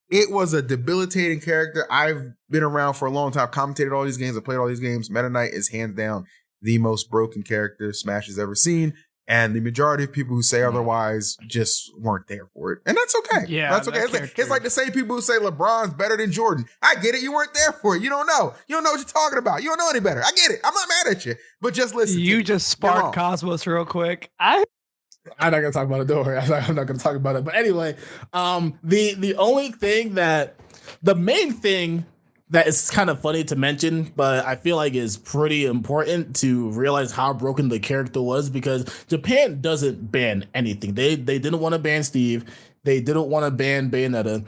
Speaker 1: it was a debilitating character. I've been around for a long time, commentated all these games, I played all these games. Meta Knight is hands down the most broken character Smash has ever seen. And the majority of people who say otherwise just weren't there for it. And that's okay.
Speaker 2: Yeah,
Speaker 1: that's okay. It's like the same people who say LeBron's better than Jordan. I get it. You weren't there for it. You don't know. You don't know what you're talking about. You don't know any better. I get it. I'm not mad at you. But just listen.
Speaker 2: You just sparked Cosmos real quick. I'm
Speaker 3: not gonna talk about it. Don't worry. I'm not gonna talk about it. But anyway, the main thing that is kind of funny to mention, but I feel like is pretty important to realize how broken the character was, because Japan doesn't ban anything. They didn't want to ban Steve. They didn't want to ban Bayonetta.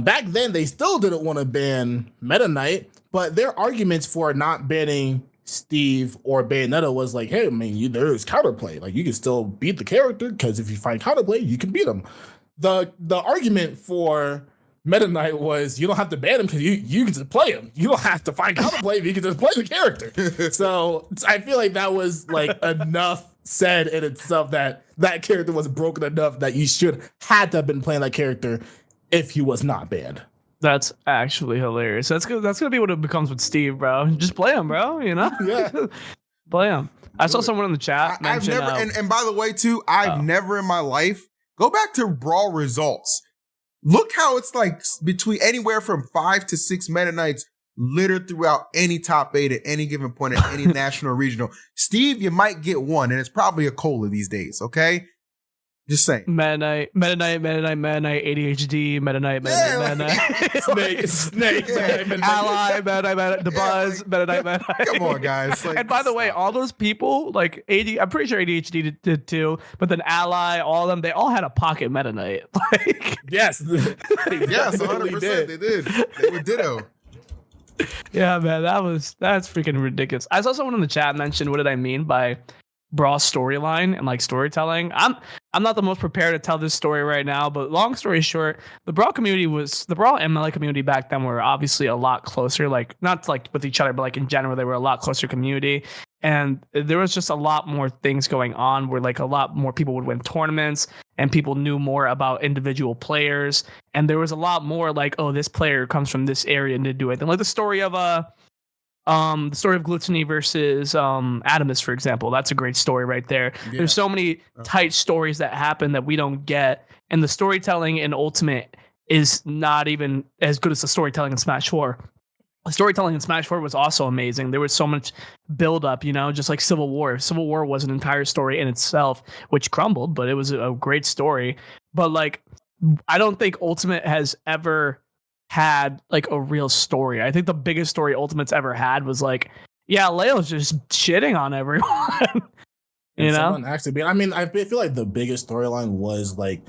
Speaker 3: Back then, they still didn't want to ban Meta Knight, but their arguments for not banning Steve or Bayonetta was like, hey, I mean, there's counterplay. Like, you can still beat the character, because if you find counterplay, you can beat them. The argument for Meta Knight was, you don't have to ban him because you can just play him. You don't have to find counterplay if you can just play the character. So I feel like that was like enough said in itself that character was broken enough that you had to have been playing that character if he was not banned.
Speaker 2: That's actually hilarious. That's gonna be what it becomes with Steve, bro. Just play him, bro. You know,
Speaker 3: yeah,
Speaker 2: play him. I saw someone in the chat.
Speaker 1: I've never, and by the way, too, I've never in my life, go back to Brawl results. Look how it's like between anywhere from 5 to 6 Meta Knights littered throughout any top 8 at any given point at any national or regional. Steve, you might get one, and it's probably a Cola these days, okay? Just saying.
Speaker 2: Meta Knight, ADHD, Meta Knight, Snake, Ally, Meta Knight, the Buzz, Meta Knight.
Speaker 1: Come on, guys. Like,
Speaker 2: and by the way, all those people, like I'm pretty sure ADHD did too, but then Ally, all of them, they all had a pocket Meta Knight. Like,
Speaker 3: yes,
Speaker 1: 100%. They did. They were ditto.
Speaker 2: Yeah, man, that's freaking ridiculous. I saw someone in the chat mention, what did I mean by Brawl storyline and like storytelling. I'm not the most prepared to tell this story right now, but long story short, the Brawl and MKLeo community back then were obviously a lot closer, like not like with each other, but like in general, they were a lot closer community. And there was just a lot more things going on where like a lot more people would win tournaments and people knew more about individual players. And there was a lot more like, oh, this player comes from this area and did do it. And like the story of Glutonny versus Adamus, for example. That's a great story right there. Yeah. There's so many tight stories that happen that we don't get. And the storytelling in Ultimate is not even as good as the storytelling in Smash 4. The storytelling in Smash 4 was also amazing. There was so much build up, just like Civil War. Civil War was an entire story in itself, which crumbled, but it was a great story. But like, I don't think Ultimate has ever had like a real story. I think the biggest story Ultimate's ever had was like, yeah, Leo's just shitting on everyone. you know?
Speaker 3: Actually, I mean, I feel like the biggest storyline was like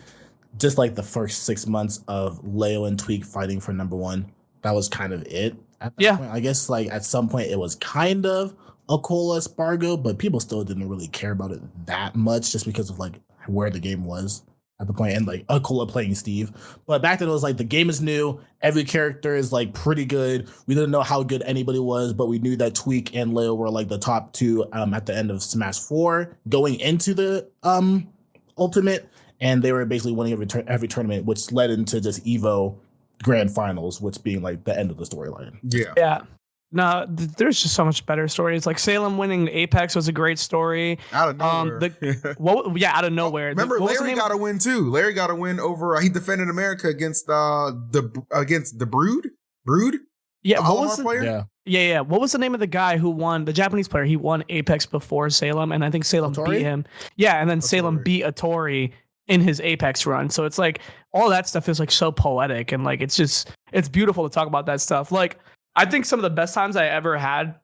Speaker 3: just like the first 6 months of Leo and Tweek fighting for number 1. That was kind of it. At that point. I guess like at some point it was kind of a KOLA'S Spargo, but people still didn't really care about it that much just because of like where the game was at the point, and like Kola playing Steve. But back then it was like the game is new, every character is like pretty good. We didn't know how good anybody was, but we knew that Tweek and Leo were like the top 2 at the end of Smash 4 going into the Ultimate, and they were basically winning every tournament, which led into just Evo Grand Finals, which being like the end of the storyline.
Speaker 2: Yeah. No, there's just so much better stories. Like Salem winning Apex was a great story.
Speaker 1: Out of nowhere.
Speaker 2: Out of nowhere.
Speaker 1: Remember, Larry got a win too. Larry got a win over. He defended America against the Brood.
Speaker 2: Yeah, what was the player? Yeah. What was the name of the guy who won? The Japanese player. He won Apex before Salem, and I think Salem beat him. Yeah, and then Salem beat Atori in his Apex run. So it's like all that stuff is like so poetic, and like it's beautiful to talk about that stuff. Like, I think some of the best times I ever had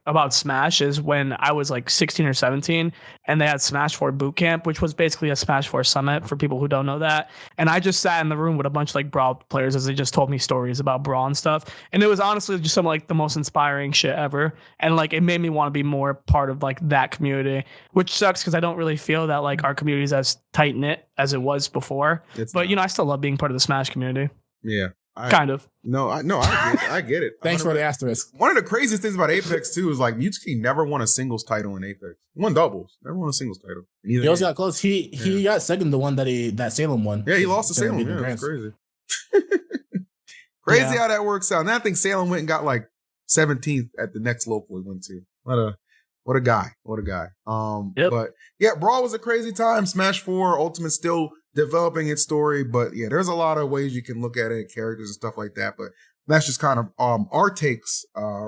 Speaker 2: about Smash is when I was like 16 or 17 and they had Smash 4 Boot Camp, which was basically a Smash 4 summit for people who don't know that. And I just sat in the room with a bunch of like Brawl players as they just told me stories about Brawl and stuff. And it was honestly just some like the most inspiring shit ever. And like it made me want to be more part of like that community, which sucks because I don't really feel that like our community is as tight knit as it was before. But I still love being part of the Smash community.
Speaker 1: Yeah.
Speaker 2: Kind of.
Speaker 1: I get it.
Speaker 3: Thanks for the asterisk.
Speaker 1: One of the craziest things about Apex too is like Mewtwo never won a singles title in Apex. He won doubles, never won a singles title.
Speaker 3: He also got close. He got second to one that Salem won.
Speaker 1: Yeah, he lost to Salem. Yeah, that's crazy. Crazy how that works out. And I think Salem went and got like 17th at the next local he went to. What a guy.
Speaker 2: Yep.
Speaker 1: But yeah, Brawl was a crazy time. Smash 4 Ultimate still developing its story, but yeah, there's a lot of ways you can look at it, characters and stuff like that. But that's just kind of our takes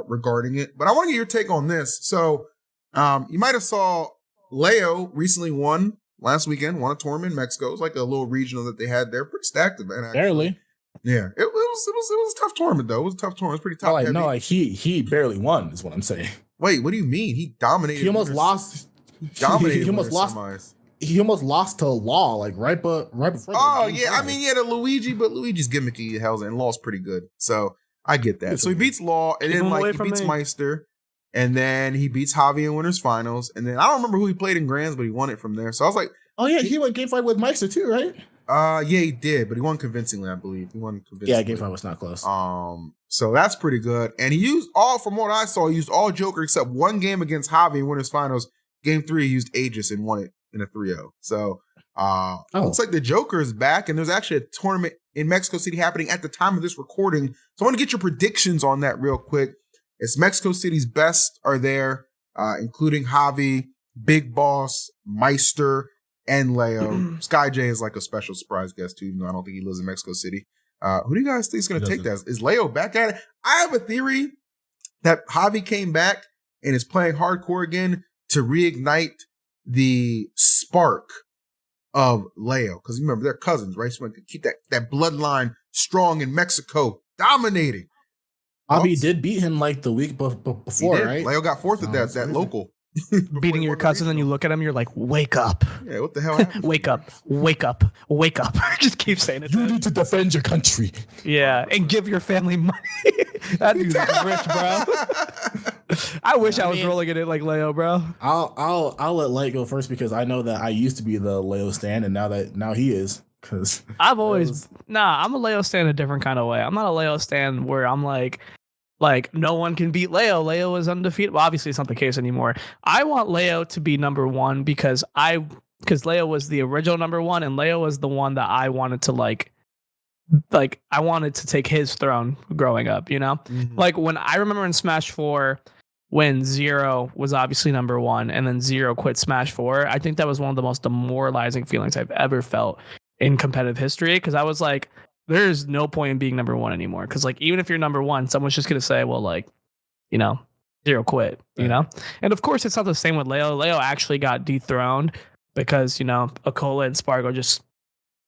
Speaker 1: regarding it. But I want to get your take on this. So you might have saw Leo recently won last weekend, won a tournament in Mexico. It was like a little regional that they had there. Pretty stacked event, actually.
Speaker 3: Barely.
Speaker 1: Yeah. It was a tough tournament though. It was a tough tournament. It was pretty tough.
Speaker 3: He barely won is what I'm saying.
Speaker 1: Wait, what do you mean? He dominated.
Speaker 3: He almost lost.
Speaker 1: Dominated.
Speaker 3: He almost lost.
Speaker 1: Semis.
Speaker 3: He almost lost to Law, like right before.
Speaker 1: Oh yeah, I mean, the Luigi, but Luigi's gimmicky hell's and Law's pretty good, so I get that. So he beats Law, and then like he beats Meister, and then he beats Javi in winners finals, and then I don't remember who he played in grands, but he won it from there. So I was like,
Speaker 3: oh yeah, he won game 5 with Meister too, right?
Speaker 1: Yeah, he did, but he won convincingly, I believe. He won convincingly.
Speaker 3: Yeah, game 5 was not close.
Speaker 1: So that's pretty good, and he used from what I saw, he used all Joker except one game against Javi in winners finals. Game 3, he used Aegis and won it in a 3-0. So looks like the Joker is back, and there's actually a tournament in Mexico City happening at the time of this recording. So I want to get your predictions on that real quick. It's Mexico City's best are there, including Javi, Big Boss, Meister, and Leo. Sky J is like a special surprise guest too, even though I don't think he lives in Mexico City. Who do you guys think is going to take that? Is Leo back at it? I have a theory that Javi came back and is playing hardcore again to reignite the spark of Leo. Because remember, they're cousins, right? So we can keep that bloodline strong in Mexico, dominating.
Speaker 3: Javi did beat him like the week before, right?
Speaker 1: Leo got fourth at that local.
Speaker 2: Beating your cousin, and you look at him, you're like, wake up.
Speaker 1: Yeah, what the hell happened?
Speaker 2: Wake up. Just keep saying it.
Speaker 3: You need to defend your country.
Speaker 2: Yeah, and give your family money. That dude's rich, bro. I wish I was rolling in it like Leo, bro.
Speaker 3: I'll let Light go first because I know that I used to be the Leo stan, and now he is. Because
Speaker 2: I'm a Leo stan a different kind of way. I'm not a Leo stan where I'm like no one can beat Leo. Leo is undefeated. Well, obviously it's not the case anymore. I want Leo to be number one because Leo was the original number one, and Leo was the one that I wanted to like I wanted to take his throne growing up, you know? Mm-hmm. Like when I remember in Smash 4 when Zero was obviously number one and then Zero quit Smash 4, I think that was one of the most demoralizing feelings I've ever felt in competitive history, because I was like, there's no point in being number one anymore. Because like even if you're number one, someone's just gonna say, well, like, you know, Zero quit, you know? And of course it's not the same with Leo. Leo actually got dethroned because, you know, Akola and Spargo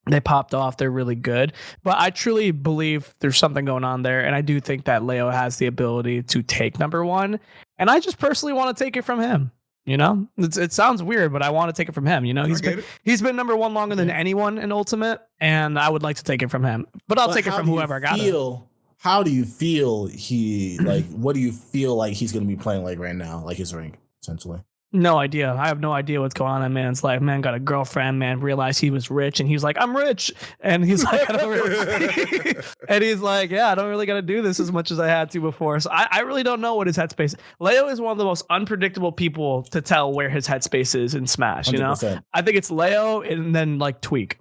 Speaker 2: they popped off. They're really good. But I truly believe there's something going on there. And I do think that Leo has the ability to take number one. And I just personally want to take it from him. You know, it sounds weird, but I want to take it from him. You know, he's been number one longer than anyone in Ultimate, and I would like to take it from him. But I'll take it from whoever I got it.
Speaker 3: How do you feel what do you feel like he's going to be playing like right now, like his rank, essentially?
Speaker 2: No idea. I have no idea what's going on in man's life. Man got a girlfriend, man realized he was rich, and he's like, I'm rich. And he's like, I don't really and he's like, yeah, I don't really got to do this as much as I had to before. So I really don't know what his headspace is. Leo is one of the most unpredictable people to tell where his headspace is in Smash, you know? 100%. I think it's Leo and then like Tweek.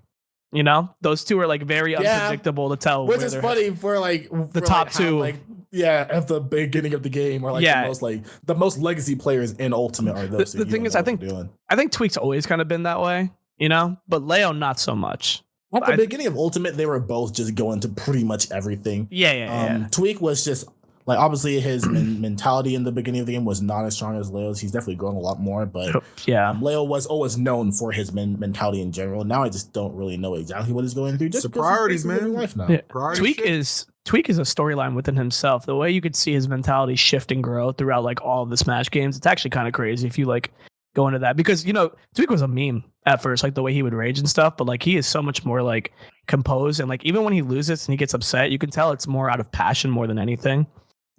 Speaker 2: You know, those two are like very unpredictable to tell.
Speaker 3: Which is funny for like
Speaker 2: the top two.
Speaker 3: At the beginning of the game, or the most legacy players in Ultimate are those.
Speaker 2: The thing is, I think Tweek's always kind of been that way, you know, but Leo not so much.
Speaker 3: At the beginning of Ultimate, they were both just going to pretty much everything.
Speaker 2: Yeah.
Speaker 3: Tweek was just like, obviously his mentality in the beginning of the game was not as strong as Leo's. He's definitely grown a lot more, but Leo was always known for his mentality in general. Now I just don't really know exactly what he's going through. Just
Speaker 1: the priorities, man.
Speaker 3: Life now.
Speaker 2: Yeah. Tweek is a storyline within himself. The way you could see his mentality shift and grow throughout like all of the Smash games, it's actually kind of crazy if you like go into that, because you know Tweek was a meme at first, like the way he would rage and stuff, but like he is so much more like composed, and like even when he loses and he gets upset, you can tell it's more out of passion more than anything.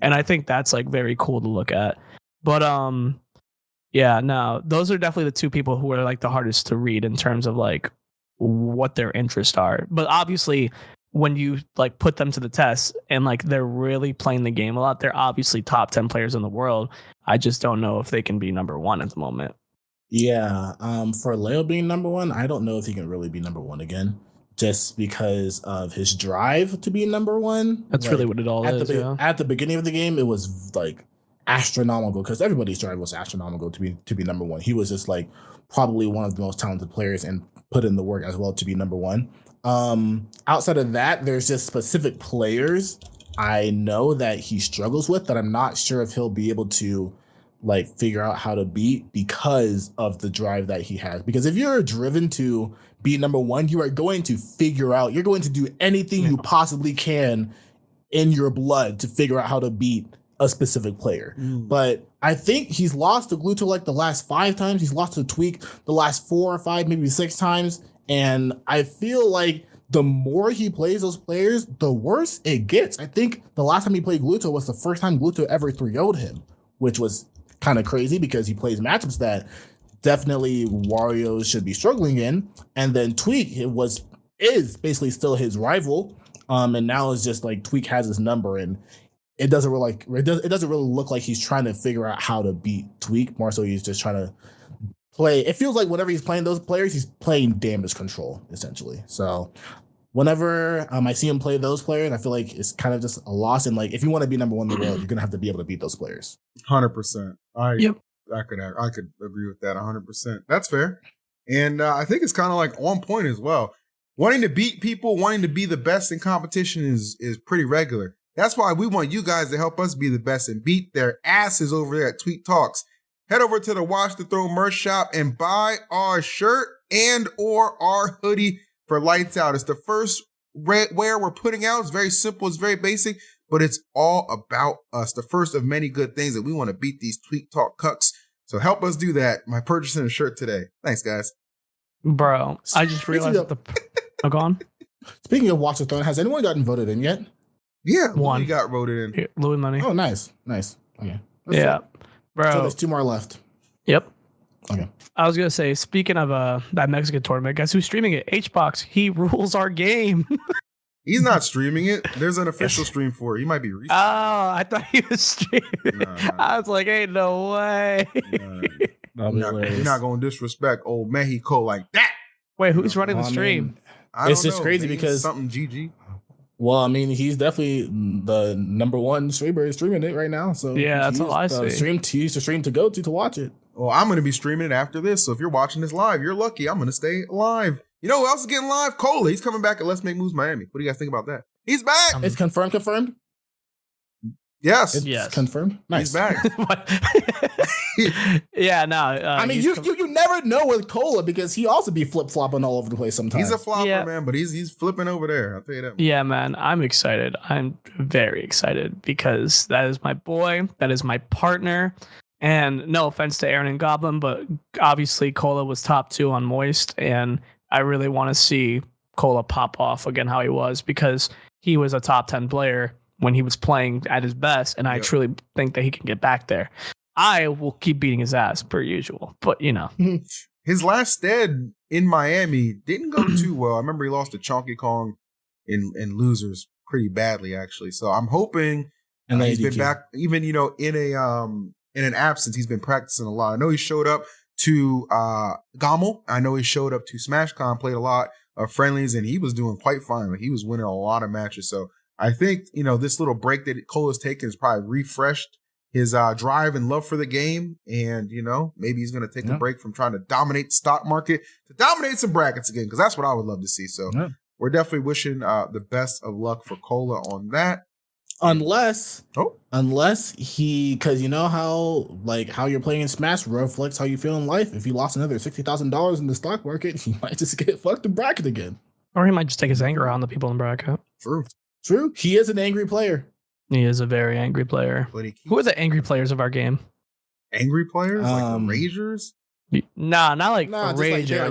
Speaker 2: And I think that's like very cool to look at. But those are definitely the two people who are like the hardest to read in terms of like what their interests are. But obviously when you like put them to the test and like they're really playing the game a lot, they're obviously top 10 players in the world. I just don't know if they can be number one at the moment.
Speaker 3: Yeah. For Leo being number one, I don't know if he can really be number one again, just because of his drive to be number one.
Speaker 2: That's like, really what it all is.
Speaker 3: At the beginning of the game, it was like astronomical, because everybody's drive was astronomical to be number one. He was just like probably one of the most talented players and put in the work as well to be number one. Outside of that, there's just specific players I know that he struggles with that I'm not sure if he'll be able to like figure out how to beat because of the drive that he has. Because if you're driven to be number one, you are going to you're going to do anything you possibly can in your blood to figure out how to beat a specific player. But I think he's lost to Gluto like the last 5 times. He's lost to Tweek the last 4 or 5, maybe 6 times. And I feel like the more he plays those players, the worse it gets. I think the last time he played Gluto was the first time Gluto ever 3-0'd him, which was kind of crazy because he plays matchups that definitely Warriors should be struggling in. And then Tweek is basically still his rival. And now it's just like Tweek has his number, and it doesn't really look like he's trying to figure out how to beat Tweek. More so, he's just trying to play. It feels like whenever he's playing those players, he's playing damage control essentially. So whenever I see him play those players, I feel like it's kind of just a loss. And like, if you want to be number one in the world, you're gonna have to be able to beat those players.
Speaker 1: 100%. I could agree with that 100%. That's fair, and I think it's kind of like on point as well. Wanting to beat people, wanting to be the best in competition is pretty regular. That's why we want you guys to help us be the best and beat their asses over there at Tweek Talks. Head over to the Watch the Throne merch shop and buy our shirt and or our hoodie for Lights Out. It's the first wear we're putting out. It's very simple. It's very basic, but it's all about us. The first of many good things that we want to beat these Tweek Talk cucks. So help us do that by purchasing a shirt today. Thanks, guys.
Speaker 2: Bro, I just realized go on.
Speaker 3: Speaking of Watch the Throne, has anyone gotten voted in yet?
Speaker 1: Yeah,
Speaker 2: one
Speaker 1: Louis got voted in.
Speaker 2: Here, Louis Money.
Speaker 3: Oh, nice. Okay.
Speaker 2: Yeah, bro.
Speaker 3: So there's 2 more left.
Speaker 2: Yep.
Speaker 3: Okay.
Speaker 2: I was gonna say, speaking of that Mexican tournament, guess who's streaming it? Hbox. He rules our game.
Speaker 1: He's not streaming it. There's an official stream for it. He might be
Speaker 2: Oh, I thought he was streaming.
Speaker 1: Nah.
Speaker 2: I was like, ain't no way.
Speaker 1: You're not gonna disrespect old Mexico like that.
Speaker 2: Wait, who's running the stream?
Speaker 3: It's just crazy because
Speaker 1: something GG.
Speaker 3: Well, I mean, he's definitely the number one streamer streaming it right now. So
Speaker 2: yeah, that's all I see.
Speaker 3: He's the stream to go to watch it.
Speaker 1: Well, I'm going to be streaming it after this. So if you're watching this live, you're lucky. I'm going to stay live. You know who else is getting live? Kola. He's coming back at Let's Make Moves Miami. What do you guys think about that? He's back.
Speaker 3: It's confirmed?
Speaker 1: Yes.
Speaker 3: It's confirmed. Nice.
Speaker 1: He's back.
Speaker 2: Yeah, no.
Speaker 3: I mean, you never know with Kola because he also be flip-flopping all over the place sometimes.
Speaker 1: He's a flopper, man, but he's flipping over there. I'll tell you that.
Speaker 2: Yeah, man. I'm excited. I'm very excited because that is my boy. That is my partner. And no offense to Aaron and Goblin, but obviously Kola was top 2 on Moist, and I really want to see Kola pop off again how he was because he was a top 10 player when he was playing at his best, and I truly think that he can get back there. I will keep beating his ass per usual, but you know.
Speaker 1: His last stead in Miami didn't go too well. I remember he lost to Chonky Kong in losers pretty badly, actually. So I'm hoping and he's been back, even in an absence, he's been practicing a lot. I know he showed up to Gommel. I know he showed up to SmashCon, played a lot of friendlies, and he was doing quite fine. Like, he was winning a lot of matches. So I think, this little break that Cola's taken has probably refreshed his drive and love for the game. And, maybe he's going to take a break from trying to dominate the stock market to dominate some brackets again, because that's what I would love to see. So we're definitely wishing the best of luck for Kola on that.
Speaker 3: Unless he, because you know how you're playing in Smash reflects how you feel in life. If he lost another $60,000 in the stock market, he might just get fucked in bracket again.
Speaker 2: Or he might just take his anger out on the people in bracket.
Speaker 3: True. He is an angry player.
Speaker 2: He is a very angry player. Who are the angry players of our game?
Speaker 1: Angry players? Like the Ragers?
Speaker 2: Nah, not like a Rager.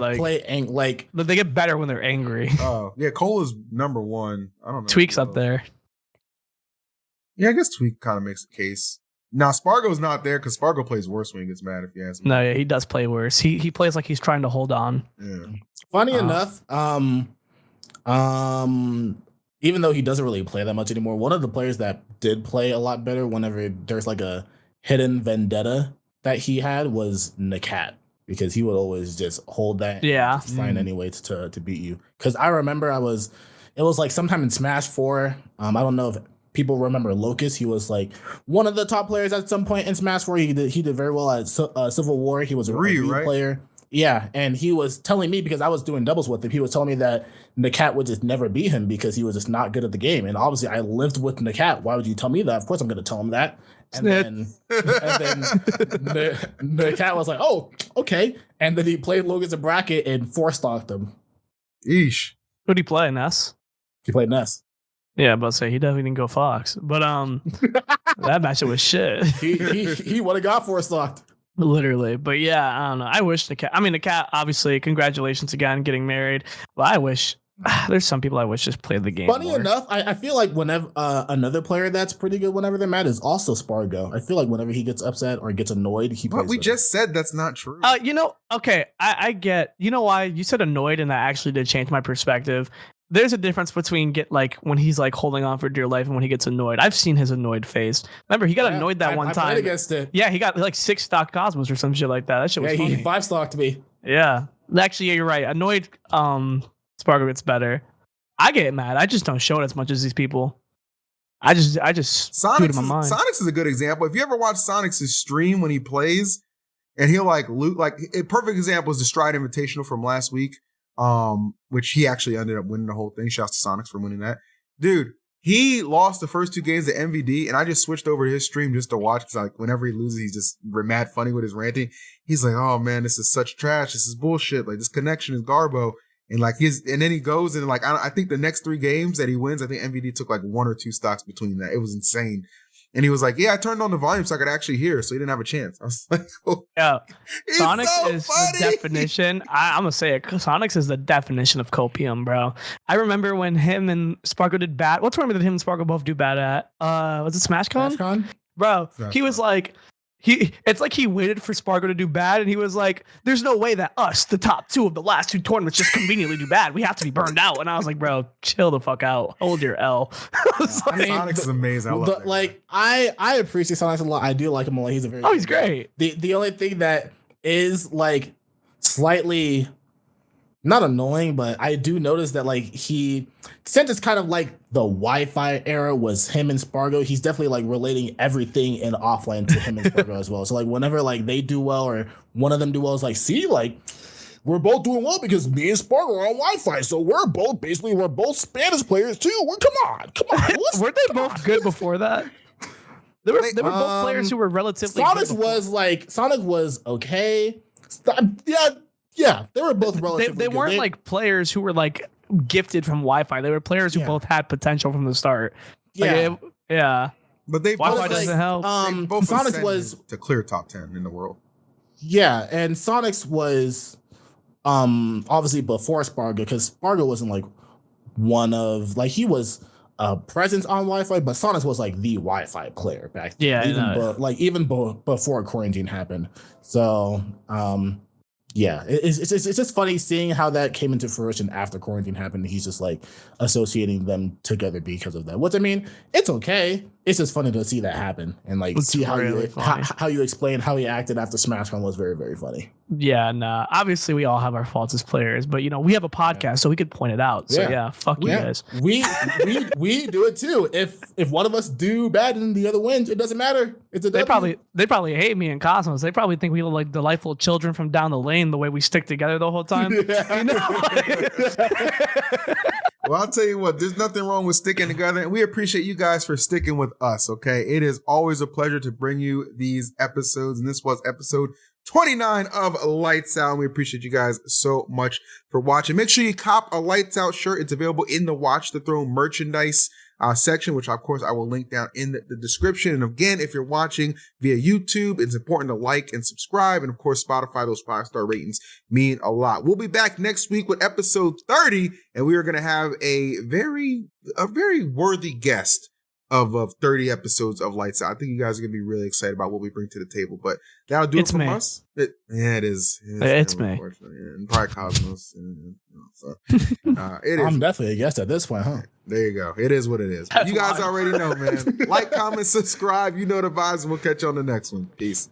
Speaker 3: Like
Speaker 2: they get better when they're angry.
Speaker 1: Oh, yeah. Cola's number 1. I don't know.
Speaker 2: Tweek's up there.
Speaker 1: Yeah, I guess Tweek kind of makes a case. Now, Spargo's not there because Spargo plays worse when he gets mad, if you ask me.
Speaker 2: No, yeah, he does play worse. He plays like he's trying to hold on.
Speaker 1: Yeah.
Speaker 3: Funny enough, even though he doesn't really play that much anymore, one of the players that did play a lot better whenever there's like a hidden vendetta that he had was Nakat, because he would always just hold that and find any way to beat you. Because I remember it was like sometime in Smash 4. I don't know if people remember Locust. He was like one of the top players at some point in Smash 4. He did very well at Civil War. He was a Ryu player. Yeah, and he was telling me, because I was doing doubles with him, he was telling me that Nakat would just never beat him because he was just not good at the game. And obviously, I lived with Nakat. Why would you tell me that? Of course, I'm going to tell him that. And then Nakat was like, "Oh, okay." And then he played Logan's a bracket and 4-stocked him.
Speaker 1: Eesh.
Speaker 2: Who'd he play? Ness?
Speaker 3: He played Ness.
Speaker 2: Yeah, but say he definitely didn't go Fox. But that matchup was shit.
Speaker 3: He would have got 4-stocked.
Speaker 2: Literally. But yeah, I don't know. I wish the cat, obviously, congratulations again getting married. But I wish there's some people I wish just played the game.
Speaker 3: Funny
Speaker 2: more.
Speaker 3: enough, I feel like whenever another player that's pretty good whenever they're mad is also Spargo. I feel like whenever he gets upset or gets annoyed, he plays.
Speaker 1: But we just said that's not true.
Speaker 2: Okay, I get, you know why? You said annoyed, and that actually did change my perspective. There's a difference between when he's like holding on for dear life and when he gets annoyed. I've seen his annoyed face. Remember, he got annoyed that one time. I played
Speaker 3: against it.
Speaker 2: Yeah, he got like 6 stock Cosmos or some shit like that. That shit was funny.
Speaker 3: He 5-stocked me.
Speaker 2: Yeah. Actually, yeah, you're right. Annoyed Spargo gets better. I get mad. I just don't show it as much as these people. I just do it in my mind.
Speaker 1: Sonics is a good example. If you ever watch Sonics' stream when he plays and he'll like loot, like a perfect example is the Stride Invitational from last week. Which he actually ended up winning the whole thing. Shouts to Sonics for winning that. Dude, he lost the first 2 games to MVD, and I just switched over to his stream just to watch, because like whenever he loses, he's just mad funny with his ranting. He's like, "Oh man, this is such trash. This is bullshit. Like this connection is garbo." And like and then he goes and like I think the next 3 games that he wins, I think MVD took like 1 or 2 stocks between that. It was insane. And he was like, "Yeah, I turned on the volume so I could actually hear, so he didn't have a chance." I was like, "Oh,
Speaker 2: yeah." Sonics so is funny. The definition. I'm gonna say it. Sonics is the definition of copium, bro. I remember when him and Sparko did bad. What tournament did him and Sparko both do bad at? Was it SmashCon?
Speaker 3: SmashCon?
Speaker 2: Bro, he was like, it's like he waited for Sparko to do bad, and he was like, "There's no way that us, the top 2 of the last 2 tournaments, just conveniently do bad. We have to be burned out." And I was like, "Bro, chill the fuck out. Hold your L."
Speaker 1: Sonics is amazing. I love that.
Speaker 3: I appreciate Sonics a lot. I do like him a lot. He's a very
Speaker 2: he's great.
Speaker 3: The only thing that is like slightly not annoying, but I do notice that like since it's kind of like the Wi-Fi era was him and Spargo, he's definitely like relating everything in offline to him and Spargo as well. So like whenever like they do well or one of them do well, it's like, see, like we're both doing well because me and Spargo are on Wi-Fi. So we're both Spanish players too. Come on.
Speaker 2: Weren't they both good before that? They were both players who were relatively
Speaker 3: Sonic was okay. Yeah, they were both relatively
Speaker 2: they weren't like players who were like gifted from Wi-Fi. They were players who both had potential from the start.
Speaker 3: Yeah.
Speaker 1: But
Speaker 2: Wi-Fi doesn't help.
Speaker 1: Sonics was to clear top 10 in the world.
Speaker 3: Yeah, and Sonics was obviously before Spargo, because Spargo wasn't like one of like he was a presence on Wi-Fi, but Sonics was like the Wi-Fi player back then.
Speaker 2: Yeah,
Speaker 3: even before quarantine happened. So yeah, it's just funny seeing how that came into fruition after quarantine happened. He's just like associating them together because of that. Which I mean, it's okay. It's just funny to see that happen and like see how you explain how he acted after SmashCon was very, very funny.
Speaker 2: Yeah, nah. Obviously, we all have our faults as players, but you know we have a podcast, so we could point it out. So yeah, fuck you guys.
Speaker 3: We do it too. If one of us do bad and the other wins, it doesn't matter. It's a W.
Speaker 2: They probably hate me and Cosmos. They probably think we look like delightful children from down the lane the way we stick together the whole time.
Speaker 3: Yeah.
Speaker 2: You know?
Speaker 1: Well, I'll tell you what, there's nothing wrong with sticking together, and we appreciate you guys for sticking with us, okay? It is always a pleasure to bring you these episodes, and this was episode 29 of Lights Out, and we appreciate you guys so much for watching. Make sure you cop a Lights Out shirt. It's available in the Watch the Throne merchandise section, which of course I will link down in the description. And again, if you're watching via YouTube, it's important to like and subscribe. And of course, Spotify, those 5-star ratings mean a lot. We'll be back next week with episode 30, and we are going to have a very worthy guest of 30 episodes of Lights Out. I think you guys are going to be really excited about what we bring to the table, but that'll do it from us. It is.
Speaker 2: It's me.
Speaker 1: And probably Cosmos. It is.
Speaker 3: I'm definitely a guest at this point, huh?
Speaker 1: There you go. It is what it is. You guys already know, man. Like, comment, subscribe. You know the vibes, and we'll catch you on the next one. Peace.